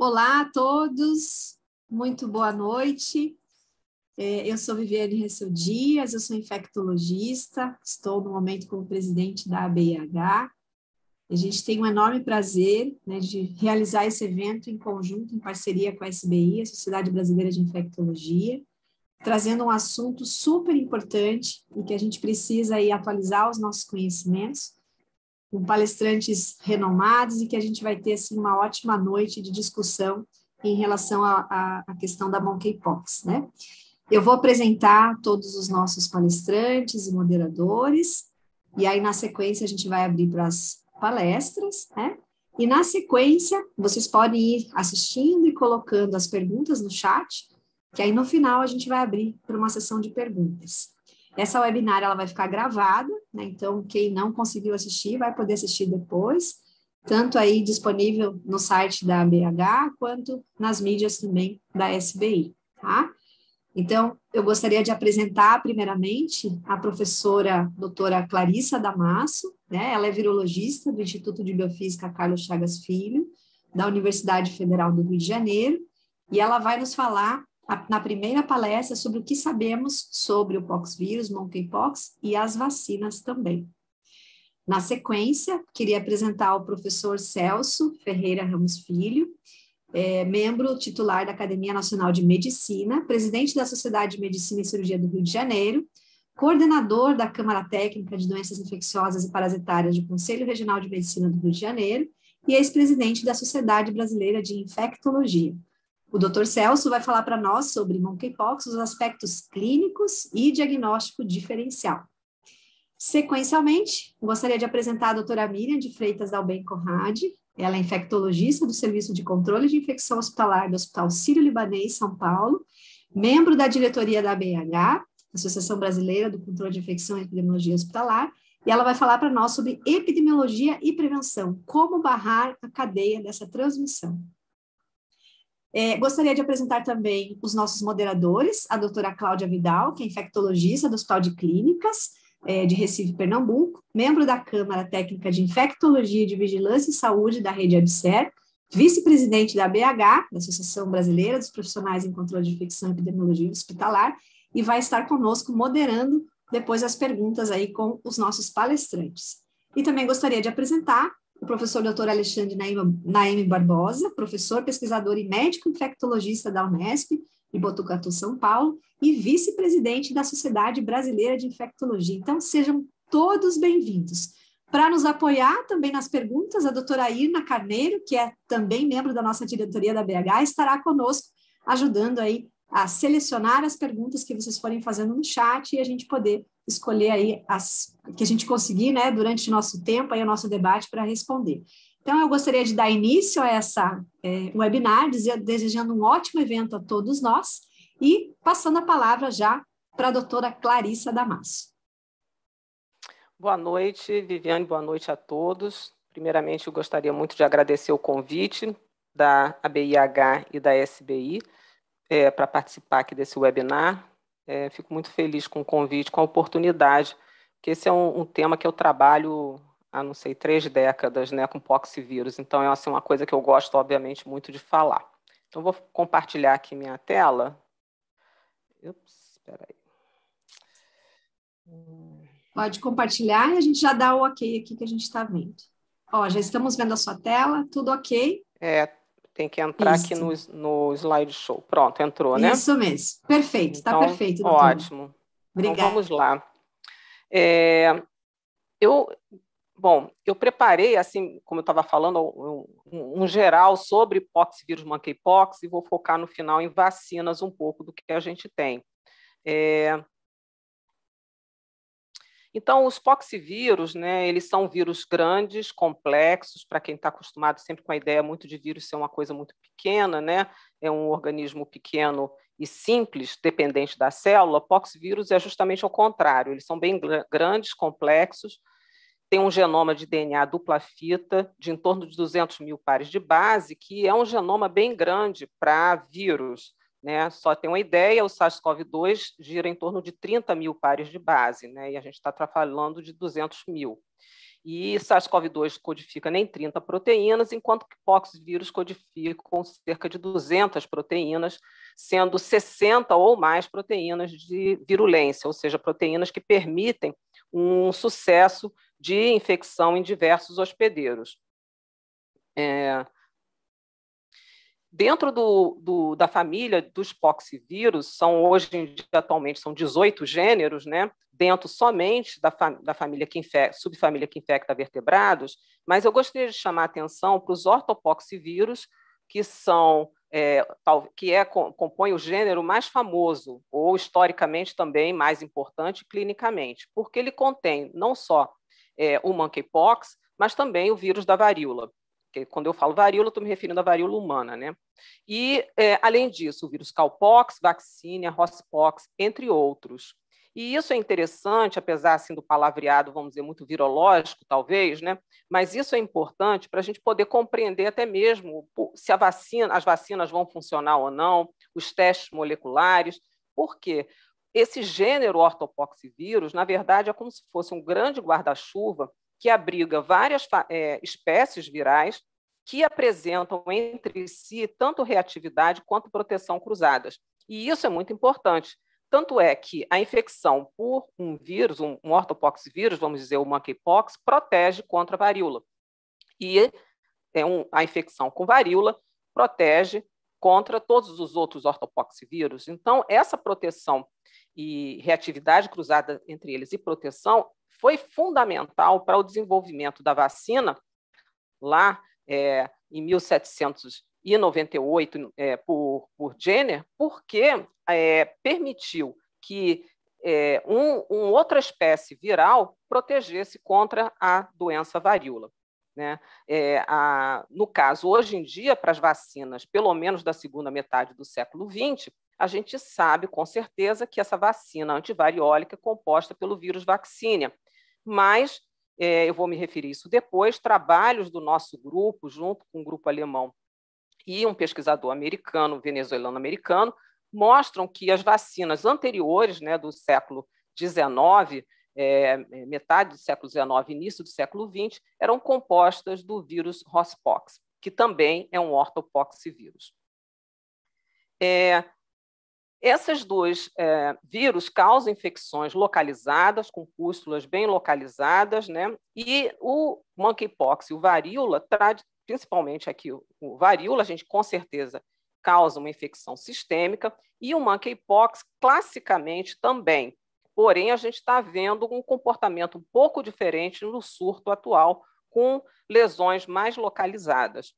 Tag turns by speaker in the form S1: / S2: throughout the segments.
S1: Olá a todos, muito boa noite. Eu sou Viviane Ressel Dias, eu sou infectologista, estou no momento como presidente da ABIH. A gente tem um enorme prazer, né, de realizar esse evento em conjunto, em parceria com a SBI, a Sociedade Brasileira de Infectologia, trazendo um assunto super importante e que a gente precisa aí atualizar os nossos conhecimentos, com palestrantes renomados e que a gente vai ter assim, uma ótima noite de discussão em relação à questão da monkeypox, né? Eu vou apresentar todos os nossos palestrantes e moderadores, e aí na sequência a gente vai abrir para as palestras, né? E na sequência vocês podem ir assistindo e colocando as perguntas no chat, que aí no final a gente vai abrir para uma sessão de perguntas. Essa webinar ela vai ficar gravada, né? Então quem não conseguiu assistir vai poder assistir depois, tanto aí disponível no site da ABH, quanto nas mídias também da SBI, tá? Então, eu gostaria de apresentar, primeiramente, a professora doutora Clarissa Damasso, né? Ela é virologista do Instituto de Biofísica Carlos Chagas Filho, da Universidade Federal do Rio de Janeiro, e ela vai nos falar, na primeira palestra, sobre o que sabemos sobre o poxvírus, monkeypox, e as vacinas também. Na sequência, queria apresentar o professor Celso Ferreira Ramos Filho, membro titular da Academia Nacional de Medicina, presidente da Sociedade de Medicina e Cirurgia do Rio de Janeiro, coordenador da Câmara Técnica de Doenças Infecciosas e Parasitárias do Conselho Regional de Medicina do Rio de Janeiro e ex-presidente da Sociedade Brasileira de Infectologia. O Dr. Celso vai falar para nós sobre monkeypox, os aspectos clínicos e diagnóstico diferencial. Sequencialmente, gostaria de apresentar a doutora Miriam de Freitas Dalben Conrad. Ela é infectologista do Serviço de Controle de Infecção Hospitalar do Hospital Sírio-Libanês, São Paulo, membro da diretoria da ABH, Associação Brasileira do Controle de Infecção e Epidemiologia Hospitalar, e ela vai falar para nós sobre epidemiologia e prevenção, como barrar a cadeia dessa transmissão. Gostaria de apresentar também os nossos moderadores, a doutora Cláudia Vidal, que é infectologista do Hospital de Clínicas, de Recife, Pernambuco, membro da Câmara Técnica de Infectologia e de Vigilância e Saúde da Rede ABSER, vice-presidente da ABH, da Associação Brasileira dos Profissionais em Controle de Infecção e Epidemiologia Hospitalar, e vai estar conosco moderando depois as perguntas aí com os nossos palestrantes. E também gostaria de apresentar o professor Dr. Alexandre Naime Barbosa, professor, pesquisador e médico infectologista da Unesp, em Botucatu, São Paulo, e vice-presidente da Sociedade Brasileira de Infectologia. Então, sejam todos bem-vindos. Para nos apoiar também nas perguntas, a doutora Irna Carneiro, que é também membro da nossa diretoria da BH, estará conosco, ajudando aí a selecionar as perguntas que vocês forem fazendo no chat e a gente poder escolher aí as que a gente conseguir, né, durante o nosso tempo, aí o nosso debate para responder. Então, eu gostaria de dar início a essa webinar, desejando um ótimo evento a todos nós e passando a palavra já para a doutora Clarissa Damasso.
S2: Boa noite, Viviane, boa noite a todos. Primeiramente, eu gostaria muito de agradecer o convite da ABIH e da SBI para participar aqui desse webinar. Fico muito feliz com o convite, com a oportunidade, porque esse é um tema que eu trabalho há, não sei, 3 décadas, né, com poxvírus. Então, é assim, uma coisa que eu gosto, obviamente, muito de falar. Então, vou compartilhar aqui minha tela. Espera aí.
S1: Pode compartilhar e a gente já dá o ok aqui que a gente está vendo. Ó, já estamos vendo a sua tela, tudo ok?
S2: Tem que entrar aqui no slideshow. Pronto, entrou, né?
S1: Isso mesmo. Perfeito, está
S2: então,
S1: perfeito, doutora.
S2: Ótimo.
S1: Obrigada.
S2: Então, vamos lá. Eu preparei, assim, como eu estava falando, um geral sobre poxvírus, monkeypox, e vou focar no final em vacinas um pouco do que a gente tem. Então, os poxvírus, né, eles são vírus grandes, complexos, para quem está acostumado sempre com a ideia muito de vírus ser uma coisa muito pequena, né, é um organismo pequeno e simples, dependente da célula. Poxvírus é justamente ao contrário, eles são bem grandes, complexos, tem um genoma de DNA dupla fita de em torno de 200 mil pares de base, que é um genoma bem grande para vírus, né? Só tem uma ideia, o SARS-CoV-2 gira em torno de 30 mil pares de base, né? E a gente está falando de 200 mil. E SARS-CoV-2 codifica nem 30 proteínas, enquanto que poxvírus codificam cerca de 200 proteínas, sendo 60 ou mais proteínas de virulência, ou seja, proteínas que permitem um sucesso de infecção em diversos hospedeiros. Dentro da família dos poxvírus, hoje em dia, atualmente, são 18 gêneros, né? Dentro somente da família subfamília que infecta vertebrados, mas eu gostaria de chamar a atenção para os ortopoxvírus, que compõe o gênero mais famoso, ou historicamente também mais importante clinicamente, porque ele contém não só o monkeypox, mas também o vírus da varíola. Porque quando eu falo varíola, estou me referindo à varíola humana, né? E, além disso, o vírus cowpox, vaccinia, rosspox, entre outros. E isso é interessante, apesar assim, do palavreado, vamos dizer, muito virológico, talvez, né? Mas isso é importante para a gente poder compreender até mesmo se as vacinas vão funcionar ou não, os testes moleculares, porque esse gênero ortopoxvírus, na verdade, é como se fosse um grande guarda-chuva que abriga várias espécies virais que apresentam entre si tanto reatividade quanto proteção cruzadas. E isso é muito importante. Tanto é que a infecção por um vírus, um ortopoxvírus, vamos dizer, o monkeypox, protege contra a varíola. E a infecção com varíola protege contra todos os outros ortopoxvírus. Então, essa proteção e reatividade cruzada entre eles e proteção foi fundamental para o desenvolvimento da vacina lá em 1798 por Jenner, porque permitiu que outra espécie viral protegesse contra a doença varíola. Né? No caso, hoje em dia, para as vacinas, pelo menos da segunda metade do século XX, a gente sabe com certeza que essa vacina antivariólica é composta pelo vírus vaccinia, mas eu vou me referir a isso depois, trabalhos do nosso grupo, junto com um grupo alemão e um pesquisador americano, venezuelano-americano, mostram que as vacinas anteriores, né, do século XIX, metade do século XIX, início do século XX, eram compostas do vírus Rosspox, que também é um ortopoxvírus. Esses dois vírus causam infecções localizadas, com pústulas bem localizadas, né? E o monkeypox e o varíola, principalmente aqui o varíola, a gente com certeza causa uma infecção sistêmica, e o monkeypox classicamente também. Porém, a gente está vendo um comportamento um pouco diferente no surto atual, com lesões mais localizadas.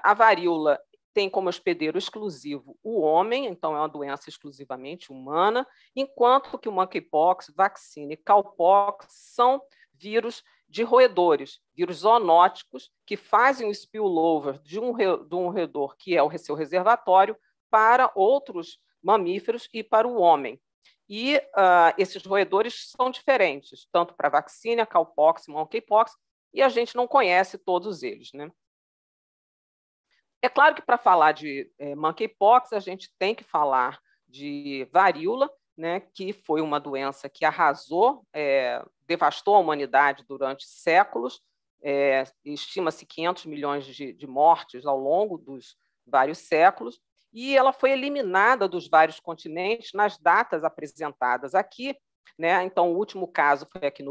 S2: A varíola tem como hospedeiro exclusivo o homem, então é uma doença exclusivamente humana, enquanto que o monkeypox, vaccinia e cowpox são vírus de roedores, vírus zoonóticos, que fazem o spillover de um roedor, que é o seu reservatório, para outros mamíferos e para o homem. E esses roedores são diferentes, tanto para vaccinia, cowpox e monkeypox, e a gente não conhece todos eles, né? É claro que para falar de monkeypox, a gente tem que falar de varíola, né, que foi uma doença que arrasou, devastou a humanidade durante séculos, estima-se 500 milhões de mortes ao longo dos vários séculos, e ela foi eliminada dos vários continentes nas datas apresentadas aqui, né? Então, o último caso foi aqui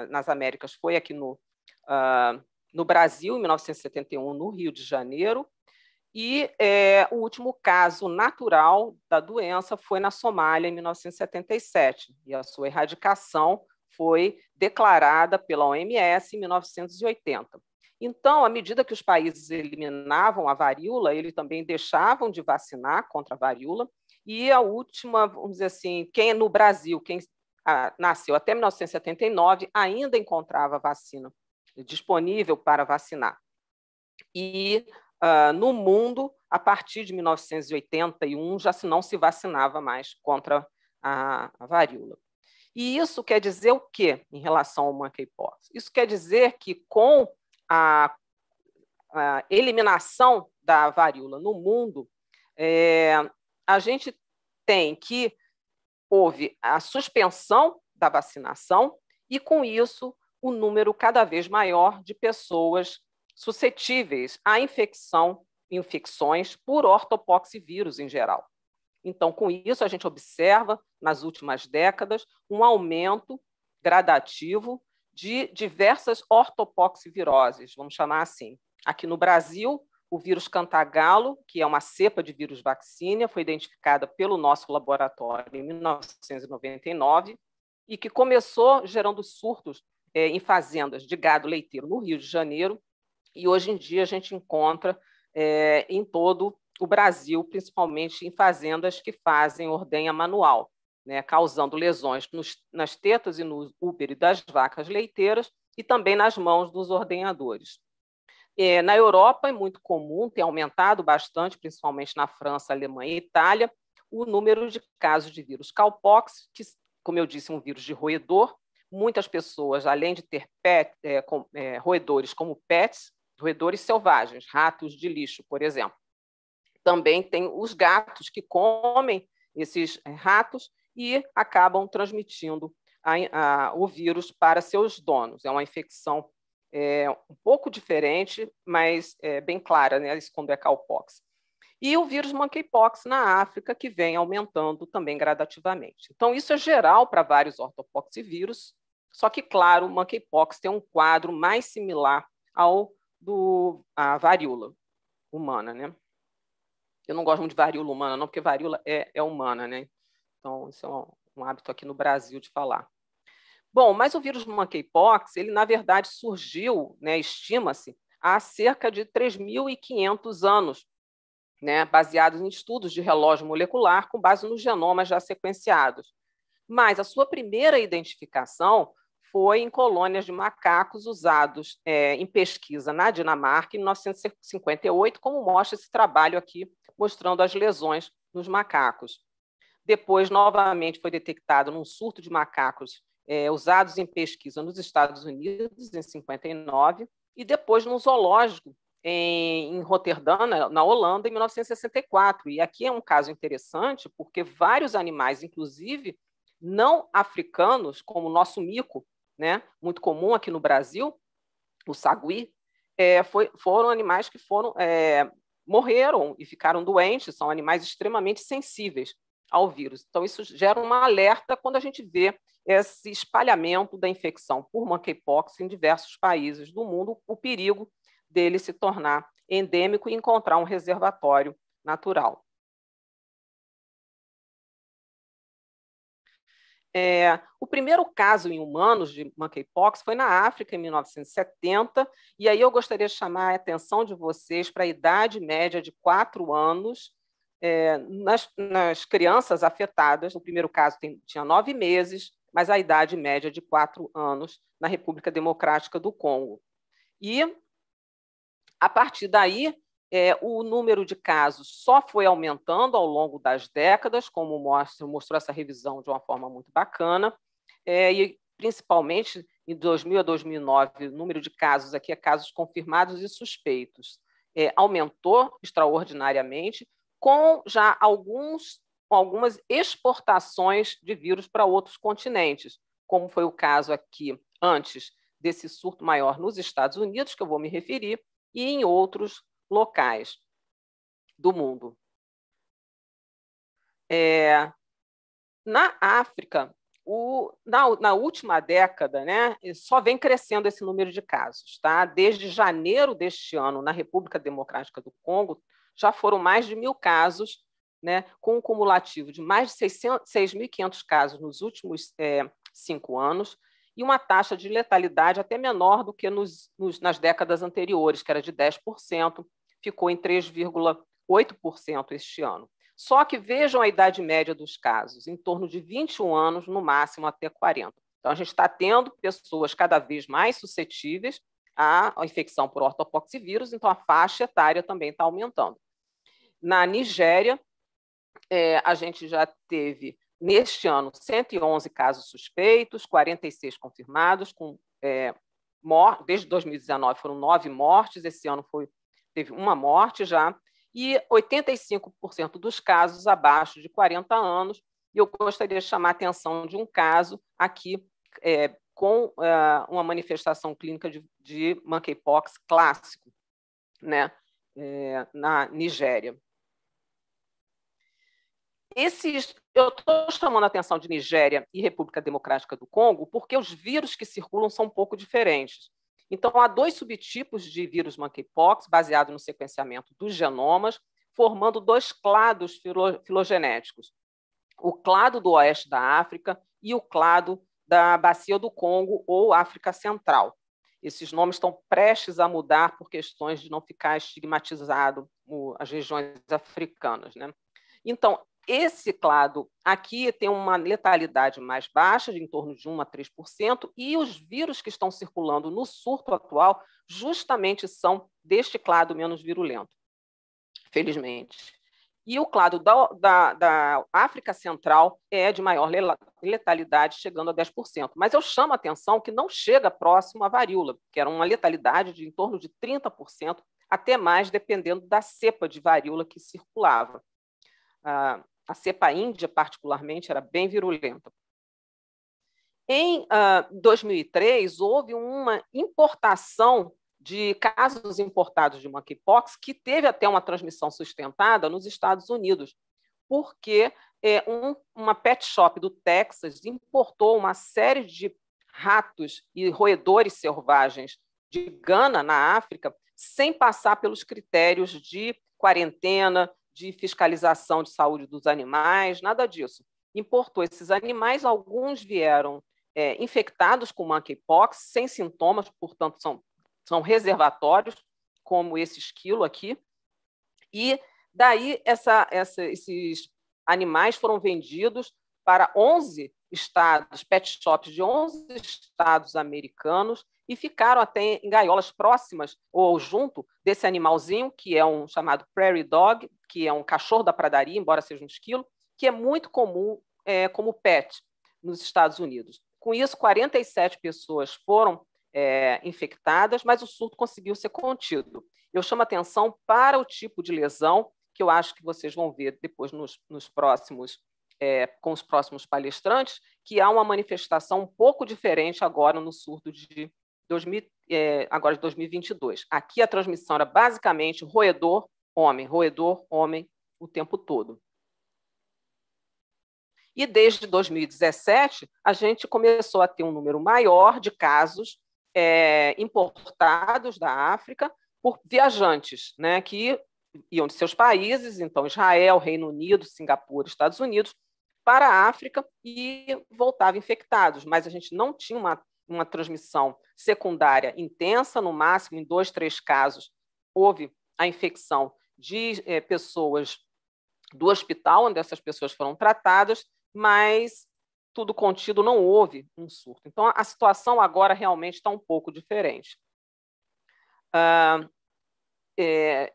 S2: nas Américas, foi aqui no Brasil, em 1971, no Rio de Janeiro, e o último caso natural da doença foi na Somália, em 1977, e a sua erradicação foi declarada pela OMS em 1980. Então, à medida que os países eliminavam a varíola, eles também deixavam de vacinar contra a varíola, e a última, vamos dizer assim, quem no Brasil, quem nasceu até 1979, ainda encontrava vacina disponível para vacinar. E no mundo, a partir de 1981, já não se vacinava mais contra a varíola. E isso quer dizer o quê em relação ao monkeypox? Isso quer dizer que com a eliminação da varíola no mundo, a gente tem que houve a suspensão da vacinação e, com isso, o número cada vez maior de pessoas suscetíveis à infecções por ortopoxivírus em geral. Então, com isso, a gente observa, nas últimas décadas, um aumento gradativo de diversas ortopoxiviroses, vamos chamar assim. Aqui no Brasil, o vírus Cantagalo, que é uma cepa de vírus vaccinia, foi identificada pelo nosso laboratório em 1999 e que começou gerando surtos em fazendas de gado leiteiro no Rio de Janeiro, e hoje em dia a gente encontra em todo o Brasil, principalmente em fazendas que fazem ordenha manual, né, causando lesões nas tetas e no útero das vacas leiteiras e também nas mãos dos ordenhadores. Na Europa é muito comum, tem aumentado bastante, principalmente na França, Alemanha e Itália, o número de casos de vírus cowpox, que, como eu disse, é um vírus de roedor. Muitas pessoas, além de ter roedores como pets, roedores selvagens, ratos de lixo, por exemplo, também tem os gatos que comem esses ratos e acabam transmitindo o vírus para seus donos. É uma infecção um pouco diferente, mas bem clara, né, isso quando é cowpox. E o vírus monkeypox na África, que vem aumentando também gradativamente. Então, isso é geral para vários ortopoxivírus, só que, claro, o monkeypox tem um quadro mais similar ao da varíola humana, né? Eu não gosto muito de varíola humana, não, porque varíola é humana, né? Então, isso é um hábito aqui no Brasil de falar. Bom, mas o vírus monkeypox, ele, na verdade, surgiu, né, estima-se, há cerca de 3.500 anos, né, baseados em estudos de relógio molecular com base nos genomas já sequenciados. Mas a sua primeira identificação foi em colônias de macacos usados em pesquisa na Dinamarca em 1958, como mostra esse trabalho aqui, mostrando as lesões nos macacos. Depois, novamente, foi detectado num surto de macacos usados em pesquisa nos Estados Unidos, em 59, e depois num zoológico em Roterdã, na Holanda, em 1964. E aqui é um caso interessante, porque vários animais, inclusive não africanos, como o nosso mico, né, muito comum aqui no Brasil, o sagui, foram animais que morreram e ficaram doentes, são animais extremamente sensíveis ao vírus. Então, isso gera um alerta quando a gente vê esse espalhamento da infecção por monkeypox em diversos países do mundo, o perigo dele se tornar endêmico e encontrar um reservatório natural. O primeiro caso em humanos de monkeypox foi na África, em 1970, e aí eu gostaria de chamar a atenção de vocês para a idade média de 4 anos nas crianças afetadas. No primeiro caso tinha 9 meses, mas a idade média de 4 anos na República Democrática do Congo. E, a partir daí, o número de casos só foi aumentando ao longo das décadas, como mostrou essa revisão de uma forma muito bacana, e principalmente em 2000 a 2009, o número de casos aqui casos confirmados e suspeitos aumentou extraordinariamente, com já algumas exportações de vírus para outros continentes, como foi o caso aqui antes desse surto maior nos Estados Unidos, que eu vou me referir, e em outros locais do mundo. Na África, na última década, né, só vem crescendo esse número de casos. Tá? Desde janeiro deste ano, na República Democrática do Congo, já foram mais de 1.000 casos, né, com um cumulativo de mais de 6.500 casos nos últimos 5 anos, e uma taxa de letalidade até menor do que nas décadas anteriores, que era de 10%, ficou em 3,8% este ano. Só que vejam a idade média dos casos, em torno de 21 anos, no máximo até 40. Então, a gente está tendo pessoas cada vez mais suscetíveis à infecção por ortopoxivírus, então a faixa etária também está aumentando. Na Nigéria, a gente já teve, neste ano, 111 casos suspeitos, 46 confirmados, desde 2019 foram 9 mortes, esse ano teve uma morte já, e 85% dos casos abaixo de 40 anos, E eu gostaria de chamar a atenção de um caso aqui com uma manifestação clínica de monkeypox clássico, né, na Nigéria. Eu estou chamando a atenção de Nigéria e República Democrática do Congo porque os vírus que circulam são um pouco diferentes. Então, há 2 subtipos de vírus monkeypox, baseado no sequenciamento dos genomas, formando 2 clados filogenéticos. O clado do oeste da África e o clado da Bacia do Congo ou África Central. Esses nomes estão prestes a mudar por questões de não ficar estigmatizado as regiões africanas, né? Então, esse clado aqui tem uma letalidade mais baixa, de em torno de 1 a 3%, e os vírus que estão circulando no surto atual justamente são deste clado menos virulento, felizmente. E o clado da África Central é de maior letalidade, chegando a 10%. Mas eu chamo a atenção que não chega próximo à varíola, que era uma letalidade de em torno de 30%, até mais, dependendo da cepa de varíola que circulava. A cepa índia, particularmente, era bem virulenta. Em 2003, houve uma importação de casos importados de monkeypox que teve até uma transmissão sustentada nos Estados Unidos, porque uma pet shop do Texas importou uma série de ratos e roedores selvagens de Gana, na África, sem passar pelos critérios de quarentena, de fiscalização de saúde dos animais, nada disso. Importou esses animais, alguns vieram infectados com monkeypox, sem sintomas, portanto, são reservatórios, como esse esquilo aqui, e daí esses animais foram vendidos para 11 estados, pet shops de 11 estados americanos, e ficaram até em gaiolas próximas ou junto desse animalzinho, que é um chamado prairie dog, que é um cachorro da pradaria, embora seja um esquilo, que é muito comum como pet nos Estados Unidos. Com isso, 47 pessoas foram infectadas, mas o surto conseguiu ser contido. Eu chamo atenção para o tipo de lesão, que eu acho que vocês vão ver depois nos próximos, com os próximos palestrantes, que há uma manifestação um pouco diferente agora no surto de 2022. Aqui a transmissão era basicamente roedor-homem o tempo todo. E desde 2017, a gente começou a ter um número maior de casos importados da África por viajantes, né, que iam de seus países, então Israel, Reino Unido, Singapura, Estados Unidos, para a África e voltavam infectados, mas a gente não tinha uma transmissão secundária intensa, no máximo em 2, 3 casos houve a infecção de pessoas do hospital, onde essas pessoas foram tratadas, mas tudo contido, não houve um surto. Então, a situação agora realmente está um pouco diferente.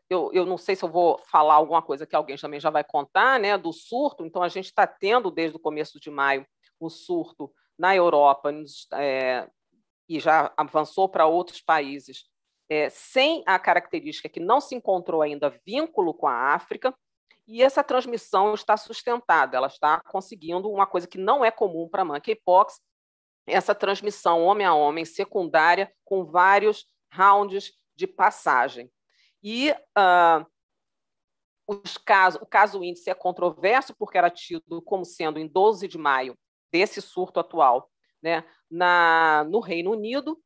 S2: Eu não sei se eu vou falar alguma coisa que alguém também já vai contar, né, do surto. Então, a gente está tendo, desde o começo de maio, um surto na Europa e já avançou para outros países, sem a característica que não se encontrou ainda vínculo com a África, e essa transmissão está sustentada, ela está conseguindo uma coisa que não é comum para monkeypox, essa transmissão homem a homem secundária com vários rounds de passagem. E o caso índice é controverso, porque era tido como sendo em 12 de maio desse surto atual, né, no Reino Unido,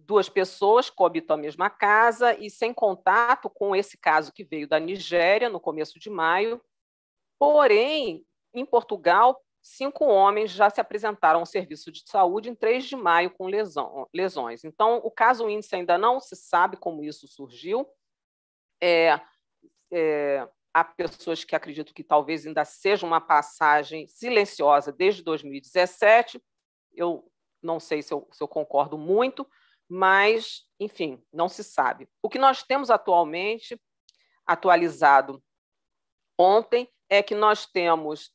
S2: 2 pessoas coabitam a mesma casa e sem contato com esse caso que veio da Nigéria no começo de maio. Porém, em Portugal, 5 homens já se apresentaram ao serviço de saúde em 3 de maio com lesões. Então, o caso índice ainda não se sabe como isso surgiu. Há pessoas que acreditam que talvez ainda seja uma passagem silenciosa desde 2017. Eu não sei se eu concordo muito, mas, enfim, não se sabe. O que nós temos atualmente, atualizado ontem, é que nós temos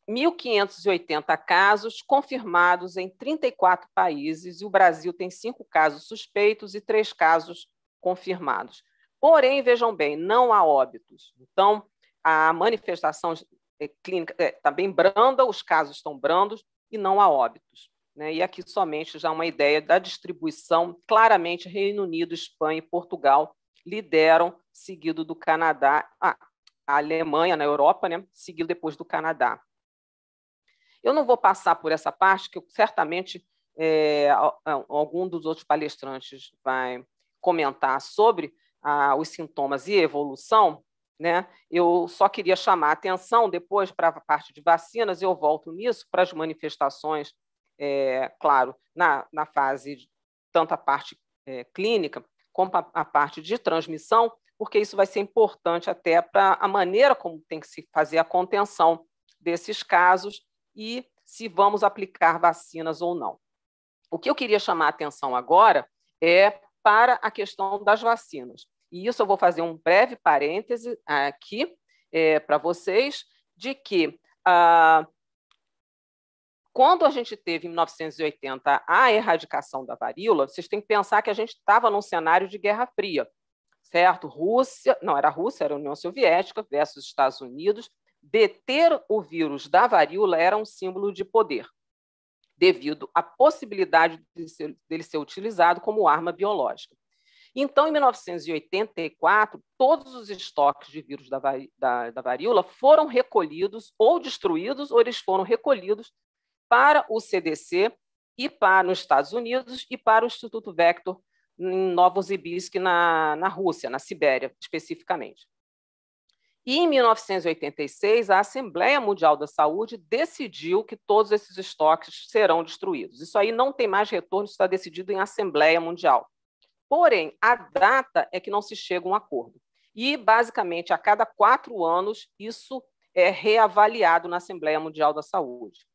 S2: 1.580 casos confirmados em 34 países, e o Brasil tem 5 casos suspeitos e 3 casos confirmados. Porém, vejam bem, não há óbitos. Então, a manifestação clínica está bem branda, os casos estão brandos e não há óbitos, né? E aqui somente já uma ideia da distribuição, claramente Reino Unido, Espanha e Portugal lideram, seguido do Canadá, a Alemanha na Europa, né? Seguido depois do Canadá. Eu não vou passar por essa parte, que certamente algum dos outros palestrantes vai comentar sobre os sintomas e evolução, né? Eu só queria chamar a atenção depois para a parte de vacinas, eu volto nisso, para as manifestações, claro, na fase, tanto a parte clínica, como a parte de transmissão, porque isso vai ser importante até para a maneira como tem que se fazer a contenção desses casos e se vamos aplicar vacinas ou não. O que eu queria chamar a atenção agora é para a questão das vacinas. E isso eu vou fazer um breve parêntese aqui para vocês, de que quando a gente teve, em 1980, a erradicação da varíola, vocês têm que pensar que a gente estava num cenário de Guerra Fria, certo? Rússia, não era a Rússia, era a União Soviética versus Estados Unidos. Deter o vírus da varíola era um símbolo de poder, devido à possibilidade dele ser utilizado como arma biológica. Então, em 1984, todos os estoques de vírus da varíola foram recolhidos ou destruídos, ou eles foram recolhidos para o CDC e para nos Estados Unidos e para o Instituto Vector em Novosibirsk, na Rússia, na Sibéria, especificamente. E, em 1986, a Assembleia Mundial da Saúde decidiu que todos esses estoques serão destruídos. Isso aí não tem mais retorno, isso está decidido em Assembleia Mundial. Porém, a data é que não se chega a um acordo. E, basicamente, a cada 4 anos, isso é reavaliado na Assembleia Mundial da Saúde.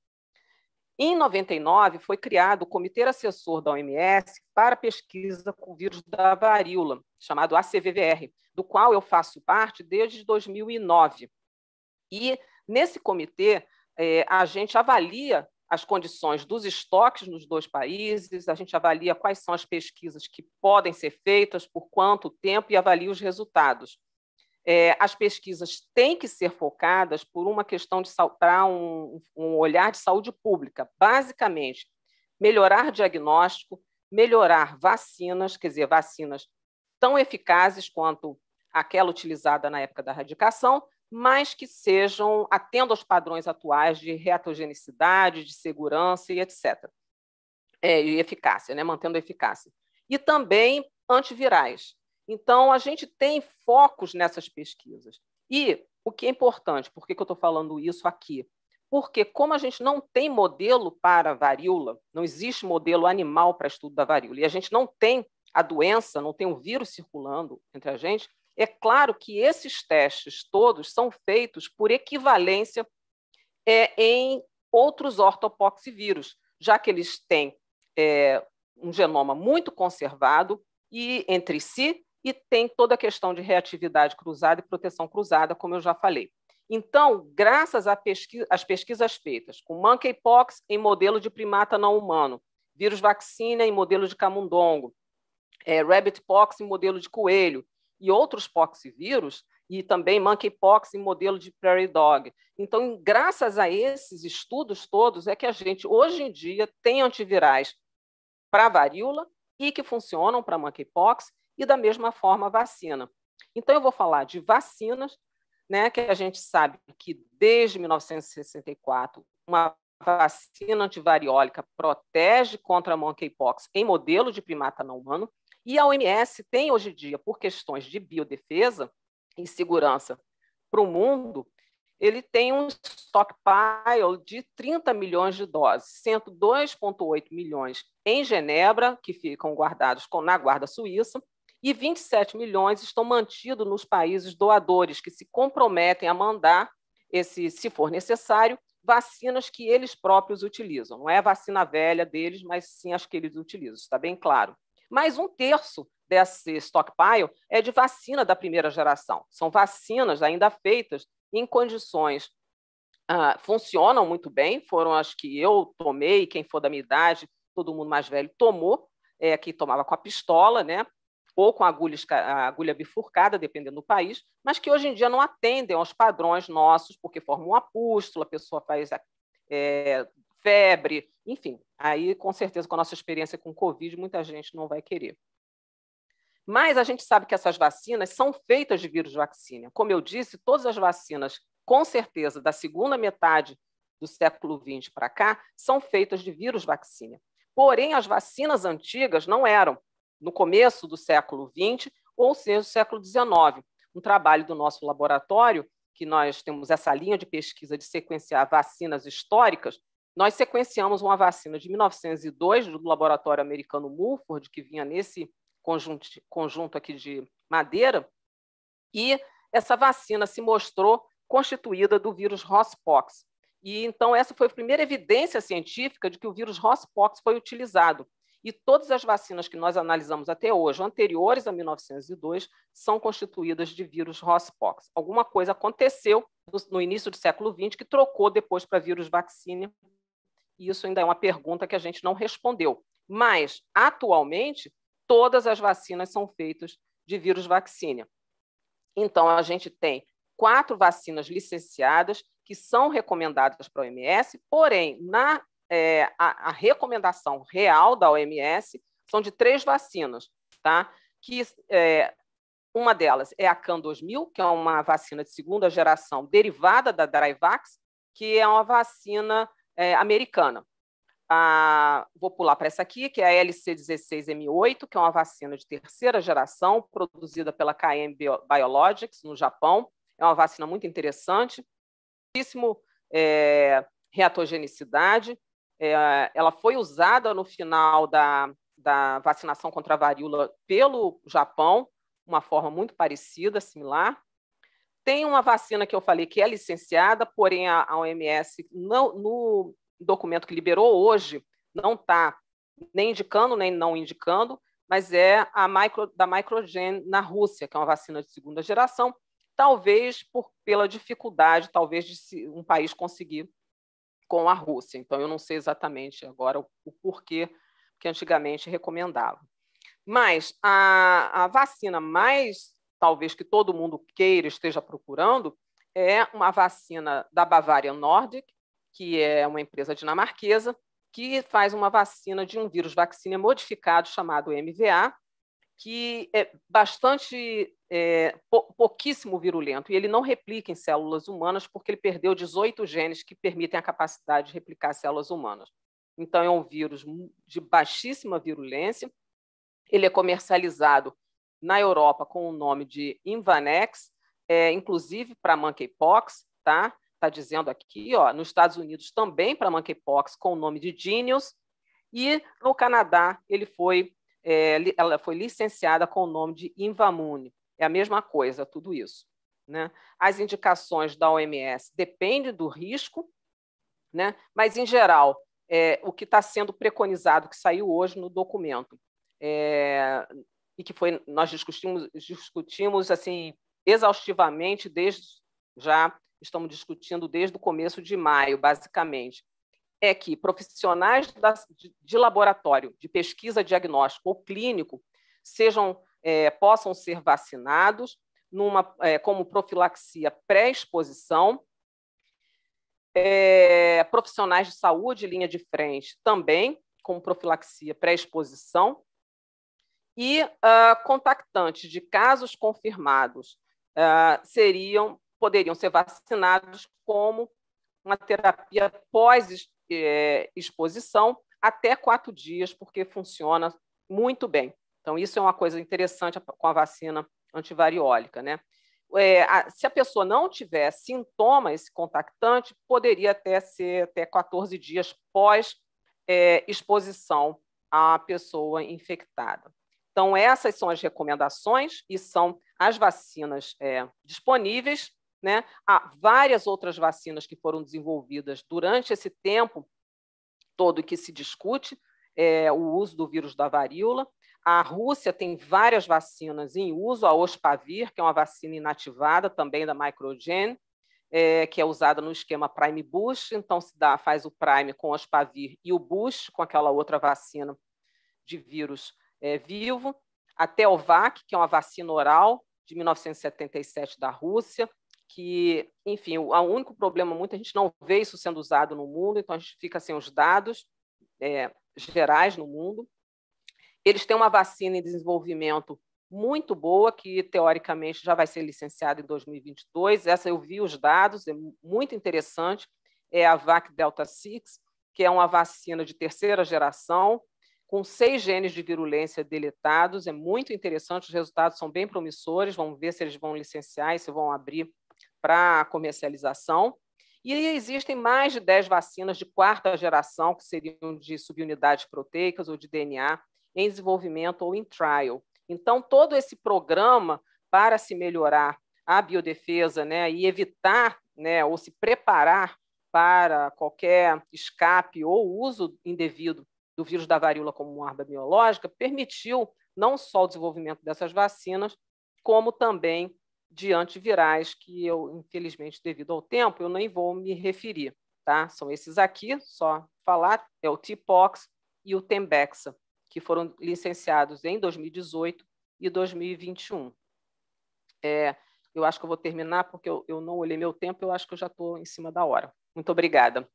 S2: Em 99, foi criado o Comitê Assessor da OMS para pesquisa com o vírus da varíola, chamado ACVVR, do qual eu faço parte desde 2009. E, nesse comitê, a gente avalia as condições dos estoques nos 2 países, a gente avalia quais são as pesquisas que podem ser feitas, por quanto tempo, e avalia os resultados. As pesquisas têm que ser focadas por uma questão para um olhar de saúde pública, basicamente, melhorar diagnóstico, melhorar vacinas, quer dizer, vacinas tão eficazes quanto aquela utilizada na época da erradicação, mas que atendam aos padrões atuais de reatogenicidade, de segurança e etc. E eficácia, né? Mantendo a eficácia. E também antivirais. Então, a gente tem focos nessas pesquisas. E o que é importante, por que eu estou falando isso aqui? Porque, como a gente não tem modelo para varíola, não existe modelo animal para estudo da varíola, e a gente não tem a doença, não tem o vírus circulando entre a gente, é claro que esses testes todos são feitos por equivalência em outros ortopoxivírus, já que eles têm um genoma muito conservado e entre si, e tem toda a questão de reatividade cruzada e proteção cruzada, como eu já falei. Então, graças às pesquisas feitas com monkeypox em modelo de primata não humano, vírus vaccina em modelo de camundongo, rabbitpox em modelo de coelho, e outros poxvírus, e também monkeypox em modelo de prairie dog. Então, graças a esses estudos todos, é que a gente, hoje em dia, tem antivirais para varíola e que funcionam para monkeypox, e da mesma forma vacina. Então, eu vou falar de vacinas, né, que a gente sabe que desde 1964, uma vacina antivariólica protege contra a monkeypox em modelo de primata não humano, e a OMS tem hoje em dia, por questões de biodefesa e segurança para o mundo, ele tem um stockpile de 30 milhões de doses, sendo 2,8 milhões em Genebra, que ficam guardados na Guarda Suíça, e 27 milhões estão mantidos nos países doadores, que se comprometem a mandar, se for necessário, vacinas que eles próprios utilizam. Não é a vacina velha deles, mas sim as que eles utilizam, está bem claro. Mas 1/3 desse stockpile é de vacina da primeira geração. São vacinas ainda feitas em condições, funcionam muito bem, foram as que eu tomei, quem for da minha idade, todo mundo mais velho tomou, que tomava com a pistola, né? ou com a agulha bifurcada, dependendo do país, mas que hoje em dia não atendem aos padrões nossos, porque formam uma pústula, a pessoa faz febre, enfim. Aí, com certeza, com a nossa experiência com o Covid, muita gente não vai querer. Mas a gente sabe que essas vacinas são feitas de vírus vacina. Como eu disse, todas as vacinas, com certeza, da segunda metade do século XX para cá, são feitas de vírus vacina. Porém, as vacinas antigas não eram, no começo do século XX, ou seja, do século XIX. Um trabalho do nosso laboratório, que nós temos essa linha de pesquisa de sequenciar vacinas históricas, nós sequenciamos uma vacina de 1902, do laboratório americano Mulford, que vinha nesse conjunto aqui de madeira, e essa vacina se mostrou constituída do vírus Rosspox. E então essa foi a primeira evidência científica de que o vírus Rosspox foi utilizado. E todas as vacinas que nós analisamos até hoje, anteriores a 1902, são constituídas de vírus Rosspox. Alguma coisa aconteceu no início do século XX que trocou depois para vírus vacina, e isso ainda é uma pergunta que a gente não respondeu. Mas, atualmente, todas as vacinas são feitas de vírus vacina. Então, a gente tem 4 vacinas licenciadas que são recomendadas para a OMS, porém, a recomendação real da OMS são de 3 vacinas, tá? Uma delas é a CAN 2000, que é uma vacina de segunda geração derivada da Dryvax, que é uma vacina americana. Vou pular para essa aqui, que é a LC16M8, que é uma vacina de terceira geração, produzida pela KM Biologics, no Japão. É uma vacina muito interessante, muitíssimo reatogenicidade. Ela foi usada no final da vacinação contra a varíola pelo Japão, uma forma muito parecida, similar. Tem uma vacina que eu falei que é licenciada, porém a OMS, no documento que liberou hoje, não está nem indicando, nem não indicando, mas é da Microgen na Rússia, que é uma vacina de segunda geração, talvez pela dificuldade, talvez, de um país conseguir com a Rússia. Então, eu não sei exatamente agora o porquê que antigamente recomendava. Mas a vacina mais, talvez, que todo mundo queira, esteja procurando, é uma vacina da Bavarian Nordic, que é uma empresa dinamarquesa, que faz uma vacina de um vírus vacina modificado chamado MVA, que é pouquíssimo virulento, e ele não replica em células humanas porque ele perdeu 18 genes que permitem a capacidade de replicar células humanas. Então, é um vírus de baixíssima virulência. Ele é comercializado na Europa com o nome de Imvanex, inclusive para monkeypox, tá? Está dizendo aqui, ó, nos Estados Unidos também para monkeypox com o nome de Jynneos, e no Canadá ela foi licenciada com o nome de Invamune. É a mesma coisa, tudo isso, né? As indicações da OMS dependem do risco, né? Mas, em geral, o que está sendo preconizado, que saiu hoje no documento, e que nós discutimos assim, exaustivamente, estamos discutindo desde o começo de maio, basicamente, é que profissionais de laboratório, de pesquisa diagnóstico ou clínico, possam ser vacinados como profilaxia pré-exposição. Profissionais de saúde, linha de frente, também como profilaxia pré-exposição. E contactantes de casos confirmados poderiam ser vacinados como uma terapia pós-exposição até 4 dias, porque funciona muito bem. Então, isso é uma coisa interessante com a vacina antivariólica, né? Se a pessoa não tiver sintoma, esse contactante, poderia até ser até 14 dias pós-exposição à pessoa infectada. Então, essas são as recomendações e são as vacinas disponíveis, né? Há várias outras vacinas que foram desenvolvidas durante esse tempo todo que se discute o uso do vírus da varíola. A Rússia tem várias vacinas em uso, a Ospavir, que é uma vacina inativada, também da Microgen, que é usada no esquema Prime Boost. Então, faz o Prime com Ospavir e o Boost com aquela outra vacina de vírus vivo. A Teovac, que é uma vacina oral de 1977 da Rússia, que, enfim, o único problema, muita gente não vê isso sendo usado no mundo, então a gente fica sem os dados gerais no mundo. Eles têm uma vacina em desenvolvimento muito boa, que teoricamente já vai ser licenciada em 2022. Essa eu vi os dados, é muito interessante. É a Vac Delta 6, que é uma vacina de terceira geração, com 6 genes de virulência deletados. É muito interessante, os resultados são bem promissores. Vamos ver se eles vão licenciar e se vão abrir para comercialização. E existem mais de 10 vacinas de quarta geração, que seriam de subunidades proteicas ou de DNA, em desenvolvimento ou em trial. Então, todo esse programa para se melhorar a biodefesa, né, e evitar, né, ou se preparar para qualquer escape ou uso indevido do vírus da varíola como uma arma biológica, permitiu não só o desenvolvimento dessas vacinas, como também de antivirais, que eu, infelizmente, devido ao tempo, eu nem vou me referir. Tá? São esses aqui, só falar, é o TPOXX e o Tembexa, que foram licenciados em 2018 e 2021. Eu acho que eu vou terminar, porque eu não olhei meu tempo, eu acho que eu já estou em cima da hora. Muito obrigada.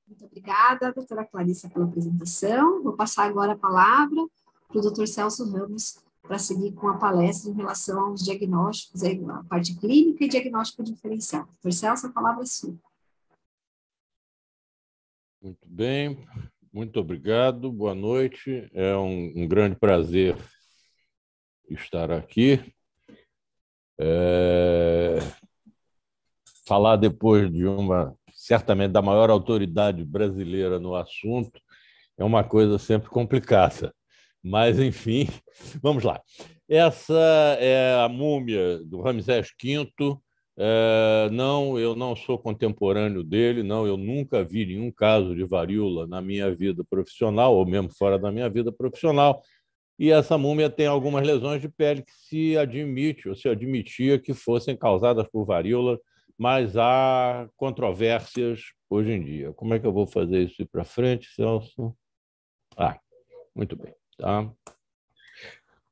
S1: Muito obrigada, doutora Clarissa, pela apresentação. Vou passar agora a palavra para o doutor Celso Ramos, para seguir com a palestra em relação aos diagnósticos, a parte clínica e diagnóstico diferencial. Doutor Celso, a palavra é sua.
S3: Muito bem, muito obrigado, boa noite. É um grande prazer estar aqui. Falar depois de certamente, da maior autoridade brasileira no assunto, é uma coisa sempre complicada. Mas, enfim, vamos lá. Essa é a múmia do Ramsés V. Não, eu não sou contemporâneo dele, não, eu nunca vi nenhum caso de varíola na minha vida profissional, ou mesmo fora da minha vida profissional, e essa múmia tem algumas lesões de pele que se admite, ou se admitia que fossem causadas por varíola, mas há controvérsias hoje em dia. Como é que eu vou fazer isso ir para frente, Celso? Muito bem. Tá?